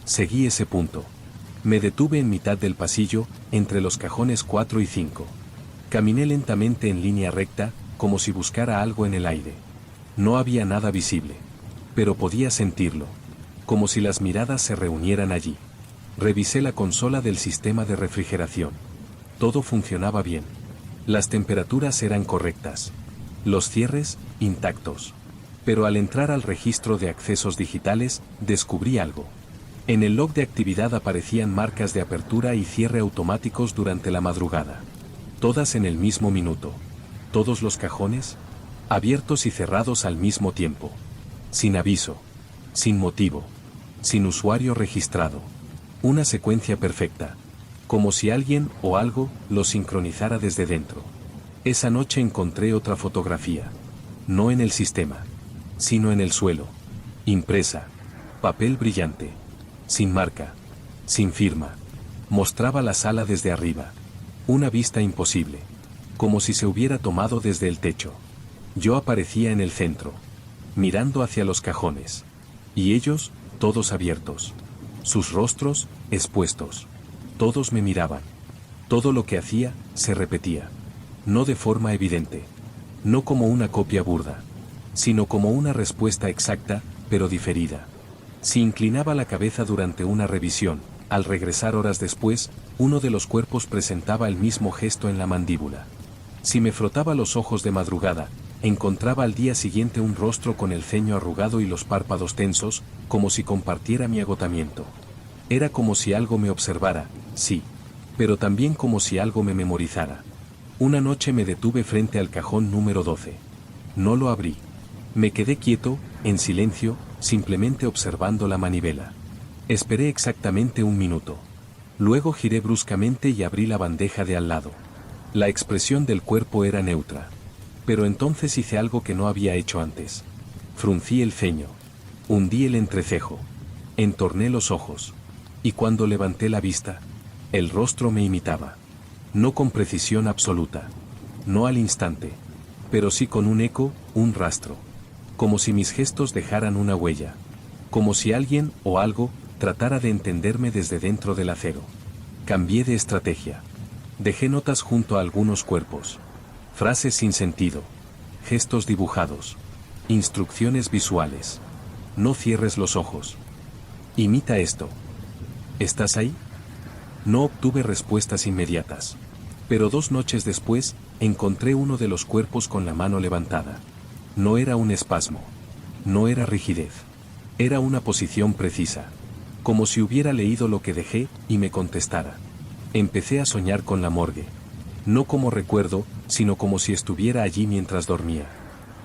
Seguí ese punto. Me detuve en mitad del pasillo, entre los cajones 4 y 5. Caminé lentamente en línea recta, como si buscara algo en el aire. No había nada visible. Pero podía sentirlo. Como si las miradas se reunieran allí. Revisé la consola del sistema de refrigeración. Todo funcionaba bien. Las temperaturas eran correctas. Los cierres, intactos. Pero al entrar al registro de accesos digitales, descubrí algo. En el log de actividad aparecían marcas de apertura y cierre automáticos durante la madrugada. Todas en el mismo minuto. Todos los cajones, abiertos y cerrados al mismo tiempo. Sin aviso. Sin motivo. Sin usuario registrado. Una secuencia perfecta. Como si alguien o algo lo sincronizara desde dentro. Esa noche encontré otra fotografía. No en el sistema, sino en el suelo. Impresa. Papel brillante. Sin marca. Sin firma. Mostraba la sala desde arriba. Una vista imposible. Como si se hubiera tomado desde el techo. Yo aparecía en el centro. Mirando hacia los cajones. Y ellos, todos abiertos. Sus rostros, expuestos. Todos me miraban. Todo lo que hacía, se repetía. No de forma evidente. No como una copia burda. Sino como una respuesta exacta, pero diferida. Si inclinaba la cabeza durante una revisión, al regresar horas después, uno de los cuerpos presentaba el mismo gesto en la mandíbula. Si me frotaba los ojos de madrugada, encontraba al día siguiente un rostro con el ceño arrugado y los párpados tensos, como si compartiera mi agotamiento. Era como si algo me observara, sí, pero también como si algo me memorizara. Una noche me detuve frente al cajón número 12. No lo abrí. Me quedé quieto, en silencio, simplemente observando la manivela. Esperé exactamente un minuto. Luego giré bruscamente y abrí la bandeja de al lado. La expresión del cuerpo era neutra. Pero entonces hice algo que no había hecho antes. Fruncí el ceño. Hundí el entrecejo. Entorné los ojos. Y cuando levanté la vista, el rostro me imitaba. No con precisión absoluta. No al instante. Pero sí con un eco, un rastro. Como si mis gestos dejaran una huella. Como si alguien, o algo, tratara de entenderme desde dentro del acero. Cambié de estrategia. Dejé notas junto a algunos cuerpos. Frases sin sentido. Gestos dibujados. Instrucciones visuales. No cierres los ojos. Imita esto. ¿Estás ahí? No obtuve respuestas inmediatas. Pero 2 noches después, encontré uno de los cuerpos con la mano levantada. No era un espasmo. No era rigidez. Era una posición precisa. Como si hubiera leído lo que dejé, y me contestara. Empecé a soñar con la morgue. No como recuerdo, sino como si estuviera allí mientras dormía.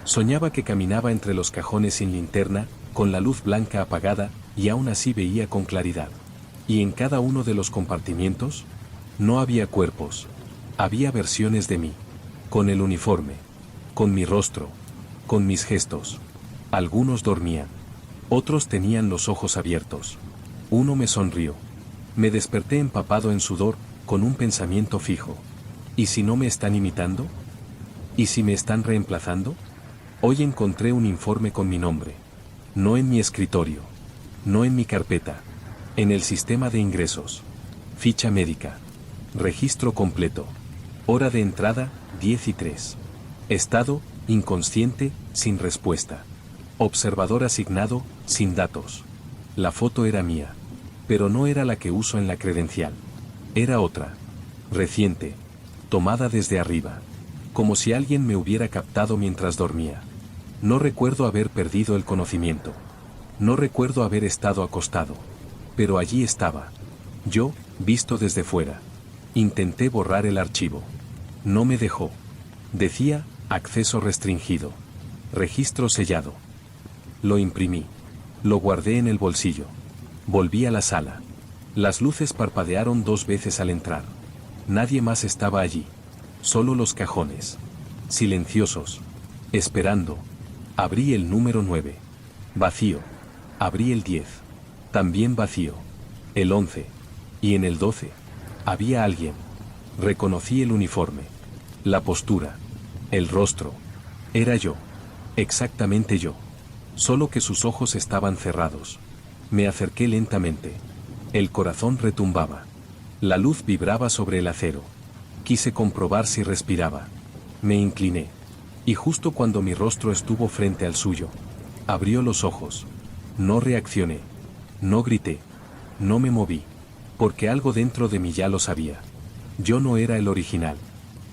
Soñaba que caminaba entre los cajones sin linterna, con la luz blanca apagada, y aún así veía con claridad. Y en cada uno de los compartimientos, no había cuerpos. Había versiones de mí. Con el uniforme. Con mi rostro. Con mis gestos. Algunos dormían. Otros tenían los ojos abiertos. Uno me sonrió. Me desperté empapado en sudor, con un pensamiento fijo. ¿Y si no me están imitando? ¿Y si me están reemplazando? Hoy encontré un informe con mi nombre. No en mi escritorio. No en mi carpeta. En el sistema de ingresos. Ficha médica. Registro completo. Hora de entrada, 10:03. Estado, inconsciente, sin respuesta. Observador asignado, sin datos. La foto era mía. Pero no era la que uso en la credencial. Era otra. Reciente. Tomada desde arriba. Como si alguien me hubiera captado mientras dormía. No recuerdo haber perdido el conocimiento. No recuerdo haber estado acostado. Pero allí estaba. Yo, visto desde fuera. Intenté borrar el archivo. No me dejó. Decía, acceso restringido. Registro sellado. Lo imprimí. Lo guardé en el bolsillo. Volví a la sala. Las luces parpadearon 2 veces al entrar. Nadie más estaba allí. Solo los cajones. Silenciosos. Esperando. Abrí el número 9. Vacío. Abrí el 10. También vacío. El 11. Y en el 12. Había alguien. Reconocí el uniforme. La postura. El rostro. Era yo. Exactamente yo. Solo que sus ojos estaban cerrados. Me acerqué lentamente. El corazón retumbaba. La luz vibraba sobre el acero. Quise comprobar si respiraba. Me incliné. Y justo cuando mi rostro estuvo frente al suyo, abrió los ojos. No reaccioné. No grité. No me moví. Porque algo dentro de mí ya lo sabía. Yo no era el original.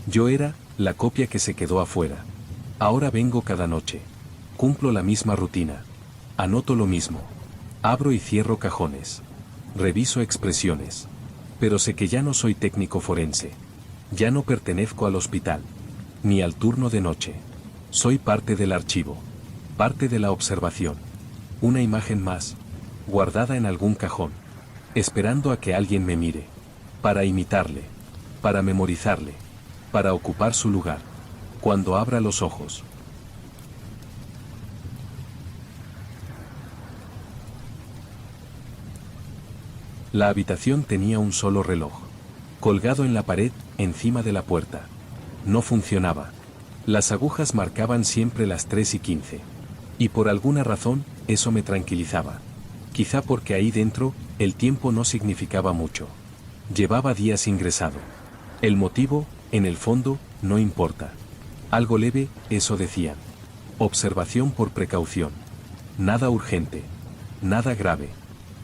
Yo era la copia que se quedó afuera. Ahora vengo cada noche. Cumplo la misma rutina. Anoto lo mismo. Abro y cierro cajones. Reviso expresiones. Pero sé que ya no soy técnico forense. Ya no pertenezco al hospital. Ni al turno de noche. Soy parte del archivo. Parte de la observación. Una imagen más. Guardada en algún cajón. Esperando a que alguien me mire. Para imitarle. Para memorizarle. Para ocupar su lugar. Cuando abra los ojos. La habitación tenía un solo reloj. Colgado en la pared, encima de la puerta. No funcionaba. Las agujas marcaban siempre las 3:15. Y por alguna razón, eso me tranquilizaba. Quizá porque ahí dentro, el tiempo no significaba mucho. Llevaba días ingresado. El motivo, en el fondo, no importa. Algo leve, eso decían. Observación por precaución. Nada urgente. Nada grave.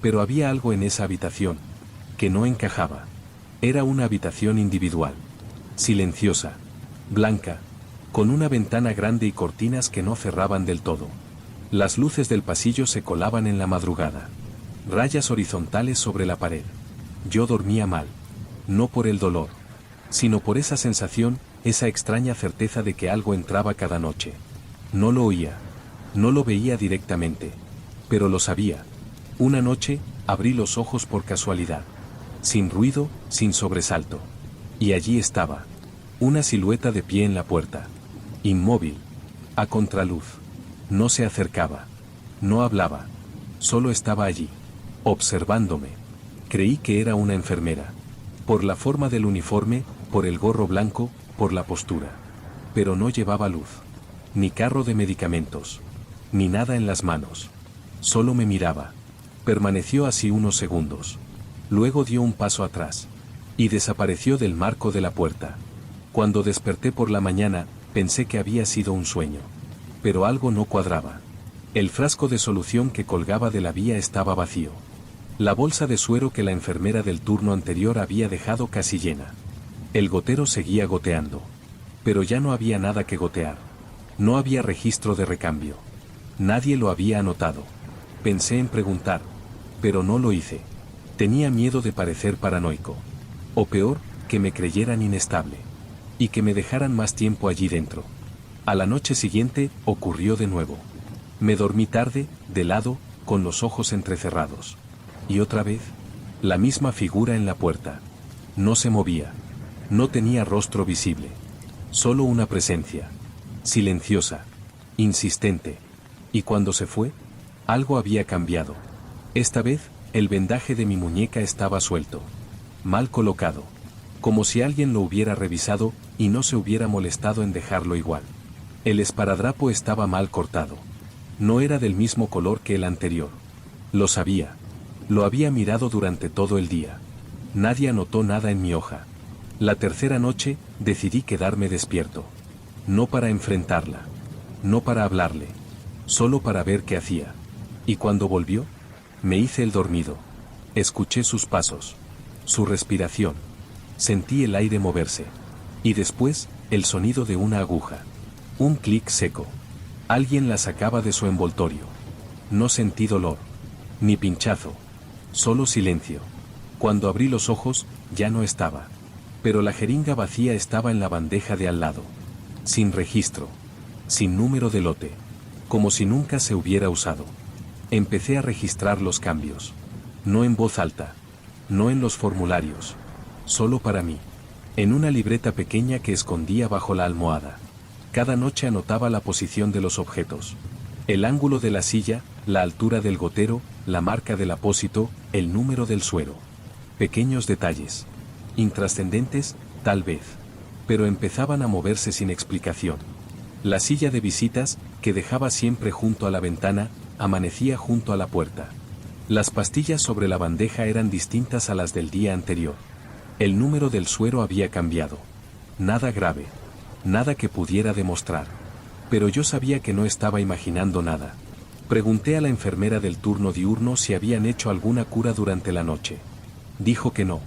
Pero había algo en esa habitación que no encajaba. Era una habitación individual. Silenciosa. Blanca. Con una ventana grande y cortinas que no cerraban del todo. Las luces del pasillo se colaban en la madrugada. Rayas horizontales sobre la pared. Yo dormía mal. No por el dolor, sino por esa sensación, esa extraña certeza de que algo entraba cada noche. No lo oía, no lo veía directamente, pero lo sabía. Una noche, abrí los ojos por casualidad. Sin ruido, sin sobresalto. Y allí estaba. Una silueta de pie en la puerta. Inmóvil. A contraluz. No se acercaba. No hablaba. Solo estaba allí. Observándome. Creí que era una enfermera. Por la forma del uniforme, por el gorro blanco, por la postura. Pero no llevaba luz. Ni carro de medicamentos. Ni nada en las manos. Solo me miraba. Permaneció así unos segundos. Luego dio un paso atrás. Y desapareció del marco de la puerta. Cuando desperté por la mañana, pensé que había sido un sueño. Pero algo no cuadraba. El frasco de solución que colgaba de la vía estaba vacío. La bolsa de suero que la enfermera del turno anterior había dejado casi llena. El gotero seguía goteando. Pero ya no había nada que gotear. No había registro de recambio. Nadie lo había anotado. Pensé en preguntar, pero no lo hice. Tenía miedo de parecer paranoico. O peor, que me creyeran inestable. Y que me dejaran más tiempo allí dentro. A la noche siguiente, ocurrió de nuevo. Me dormí tarde, de lado, con los ojos entrecerrados. Y otra vez, la misma figura en la puerta. No se movía. No tenía rostro visible. Solo una presencia. Silenciosa. Insistente. Y cuando se fue, algo había cambiado. Esta vez, el vendaje de mi muñeca estaba suelto. Mal colocado. Como si alguien lo hubiera revisado, y no se hubiera molestado en dejarlo igual. El esparadrapo estaba mal cortado. No era del mismo color que el anterior. Lo sabía. Lo había mirado durante todo el día. Nadie anotó nada en mi hoja. La tercera noche, decidí quedarme despierto. No para enfrentarla. No para hablarle. Solo para ver qué hacía. Y cuando volvió, me hice el dormido. Escuché sus pasos. Su respiración. Sentí el aire moverse. Y después, el sonido de una aguja. Un clic seco. Alguien la sacaba de su envoltorio. No sentí dolor. Ni pinchazo. Solo silencio. Cuando abrí los ojos, ya no estaba. Pero la jeringa vacía estaba en la bandeja de al lado. Sin registro. Sin número de lote. Como si nunca se hubiera usado. Empecé a registrar los cambios. No en voz alta. No en los formularios. Solo para mí. En una libreta pequeña que escondía bajo la almohada. Cada noche anotaba la posición de los objetos. El ángulo de la silla, la altura del gotero, la marca del apósito, el número del suero. Pequeños detalles. Intrascendentes, tal vez. Pero empezaban a moverse sin explicación. La silla de visitas, que dejaba siempre junto a la ventana, amanecía junto a la puerta. Las pastillas sobre la bandeja eran distintas a las del día anterior. El número del suero había cambiado. Nada grave. Nada que pudiera demostrar. Pero yo sabía que no estaba imaginando nada. Pregunté a la enfermera del turno diurno si habían hecho alguna cura durante la noche. Dijo que no.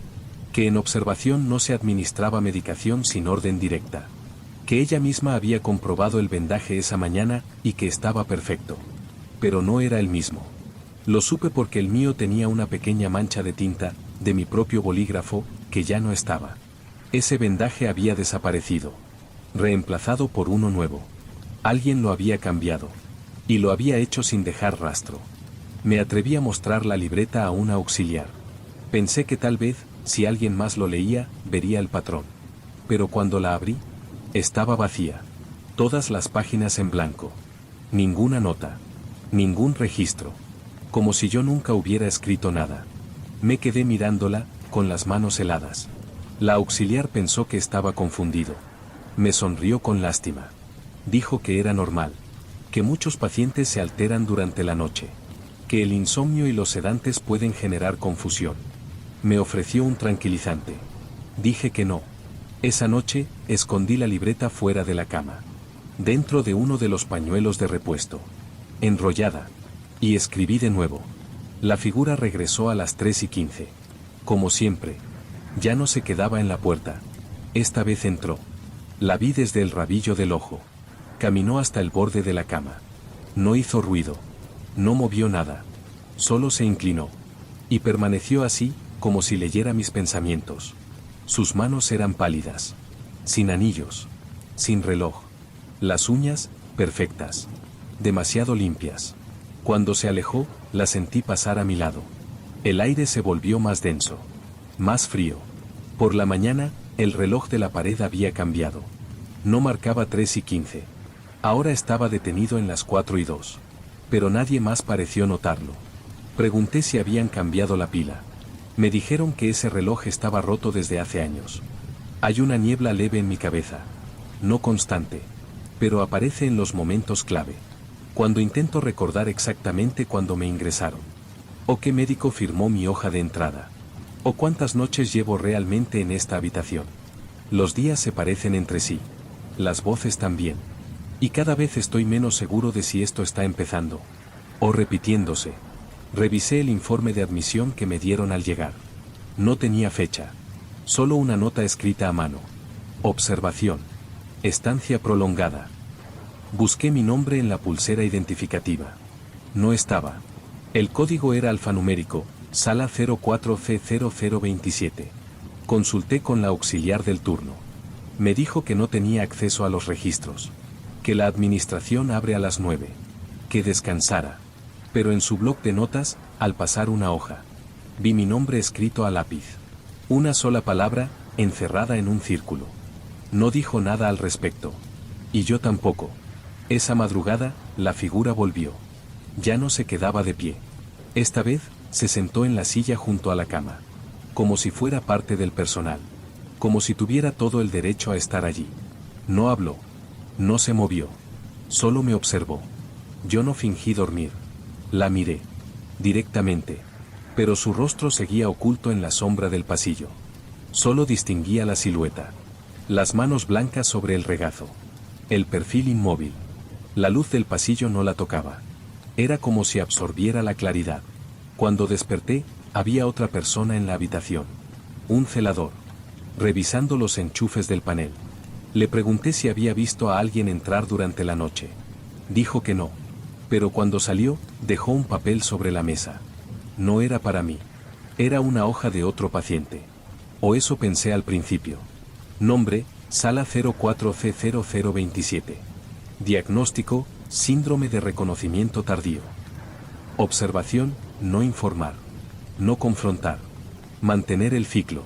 Que en observación no se administraba medicación sin orden directa. Que ella misma había comprobado el vendaje esa mañana y que estaba perfecto. Pero no era el mismo. Lo supe porque el mío tenía una pequeña mancha de tinta, de mi propio bolígrafo, que ya no estaba. Ese vendaje había desaparecido. Reemplazado por uno nuevo. Alguien lo había cambiado. Y lo había hecho sin dejar rastro. Me atreví a mostrar la libreta a una auxiliar. Pensé que tal vez, si alguien más lo leía, vería el patrón. Pero cuando la abrí, estaba vacía. Todas las páginas en blanco. Ninguna nota. Ningún registro. Como si yo nunca hubiera escrito nada. Me quedé mirándola, con las manos heladas. La auxiliar pensó que estaba confundido. Me sonrió con lástima. Dijo que era normal. Que muchos pacientes se alteran durante la noche. Que el insomnio y los sedantes pueden generar confusión. Me ofreció un tranquilizante. Dije que no. Esa noche, escondí la libreta fuera de la cama. Dentro de uno de los pañuelos de repuesto. Enrollada. Y escribí de nuevo. La figura regresó a las 3:15. Como siempre. Ya no se quedaba en la puerta. Esta vez entró. La vi desde el rabillo del ojo. Caminó hasta el borde de la cama. No hizo ruido. No movió nada. Solo se inclinó. Y permaneció así, como si leyera mis pensamientos. Sus manos eran pálidas. Sin anillos. Sin reloj. Las uñas, perfectas. Demasiado limpias. Cuando se alejó, la sentí pasar a mi lado. El aire se volvió más denso. Más frío. Por la mañana, el reloj de la pared había cambiado. No marcaba 3:15. Ahora estaba detenido en las 4:02. Pero nadie más pareció notarlo. Pregunté si habían cambiado la pila. Me dijeron que ese reloj estaba roto desde hace años. Hay una niebla leve en mi cabeza. No constante. Pero aparece en los momentos clave. Cuando intento recordar exactamente cuándo me ingresaron. O qué médico firmó mi hoja de entrada. O cuántas noches llevo realmente en esta habitación. Los días se parecen entre sí. Las voces también. Y cada vez estoy menos seguro de si esto está empezando. O repitiéndose. Revisé el informe de admisión que me dieron al llegar. No tenía fecha. Solo una nota escrita a mano. Observación. Estancia prolongada. Busqué mi nombre en la pulsera identificativa. No estaba. El código era alfanumérico, sala 04C0027. Consulté con la auxiliar del turno. Me dijo que no tenía acceso a los registros. Que la administración abre a las 9. Que descansara. Pero en su bloc de notas, al pasar una hoja, vi mi nombre escrito a lápiz. Una sola palabra, encerrada en un círculo. No dijo nada al respecto. Y yo tampoco. Esa madrugada, la figura volvió. Ya no se quedaba de pie. Esta vez, se sentó en la silla junto a la cama. Como si fuera parte del personal. Como si tuviera todo el derecho a estar allí. No habló. No se movió. Solo me observó. Yo no fingí dormir. La miré. Directamente. Pero su rostro seguía oculto en la sombra del pasillo. Solo distinguía la silueta. Las manos blancas sobre el regazo. El perfil inmóvil. La luz del pasillo no la tocaba. Era como si absorbiera la claridad. Cuando desperté, había otra persona en la habitación. Un celador. Revisando los enchufes del panel. Le pregunté si había visto a alguien entrar durante la noche. Dijo que no. Pero cuando salió, dejó un papel sobre la mesa. No era para mí. Era una hoja de otro paciente. O eso pensé al principio. Nombre, sala 04C0027. Diagnóstico, síndrome de reconocimiento tardío. Observación, no informar. No confrontar. Mantener el ciclo.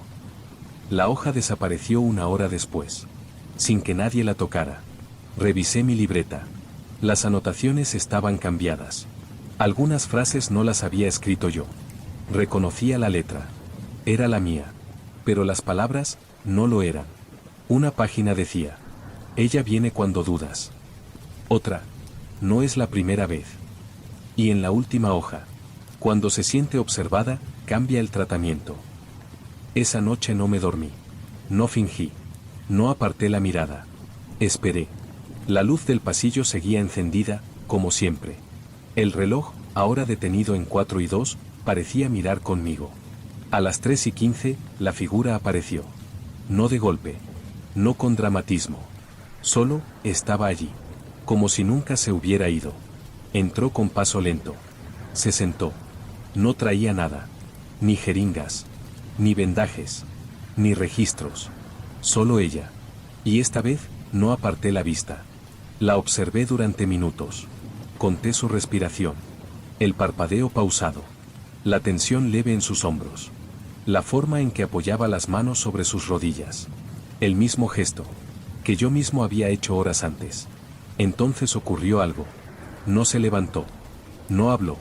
La hoja desapareció una hora después. Sin que nadie la tocara. Revisé mi libreta. Las anotaciones estaban cambiadas. Algunas frases no las había escrito yo. Reconocía la letra. Era la mía. Pero las palabras, no lo eran. Una página decía: ella viene cuando dudas. Otra: no es la primera vez. Y en la última hoja: cuando se siente observada, cambia el tratamiento. Esa noche no me dormí. No fingí. No aparté la mirada. Esperé. La luz del pasillo seguía encendida, como siempre. El reloj, ahora detenido en 4:02, parecía mirar conmigo. A las 3:15, la figura apareció. No de golpe. No con dramatismo. Solo, estaba allí. Como si nunca se hubiera ido. Entró con paso lento. Se sentó. No traía nada. Ni jeringas. Ni vendajes. Ni registros. Solo ella. Y esta vez, no aparté la vista. La observé durante minutos. Conté su respiración. El parpadeo pausado. La tensión leve en sus hombros. La forma en que apoyaba las manos sobre sus rodillas. El mismo gesto. Que yo mismo había hecho horas antes. Entonces ocurrió algo. No se levantó. No habló.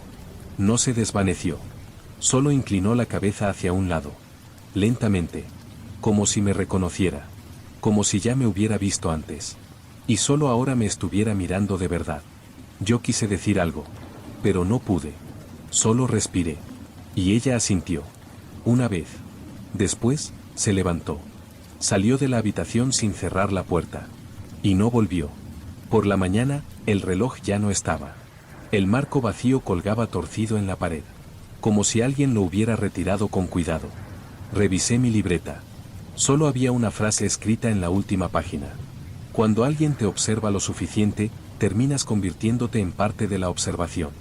No se desvaneció. Solo inclinó la cabeza hacia un lado. Lentamente. Como si me reconociera. Como si ya me hubiera visto antes. Y solo ahora me estuviera mirando de verdad. Yo quise decir algo. Pero no pude. Solo respiré. Y ella asintió. Una vez. Después, se levantó. Salió de la habitación sin cerrar la puerta. Y no volvió. Por la mañana, el reloj ya no estaba. El marco vacío colgaba torcido en la pared. Como si alguien lo hubiera retirado con cuidado. Revisé mi libreta. Solo había una frase escrita en la última página. Cuando alguien te observa lo suficiente, terminas convirtiéndote en parte de la observación.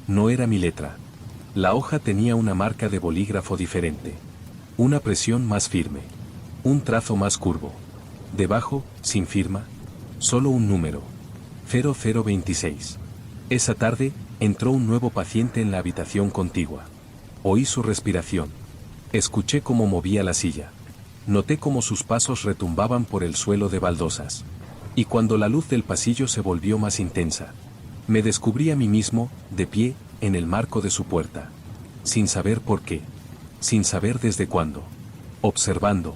No era mi letra. La hoja tenía una marca de bolígrafo diferente. Una presión más firme. Un trazo más curvo. Debajo, sin firma, solo un número. 0026. Esa tarde, entró un nuevo paciente en la habitación contigua. Oí su respiración. Escuché cómo movía la silla. Noté cómo sus pasos retumbaban por el suelo de baldosas. Y cuando la luz del pasillo se volvió más intensa, me descubrí a mí mismo, de pie, en el marco de su puerta. Sin saber por qué. Sin saber desde cuándo. Observando,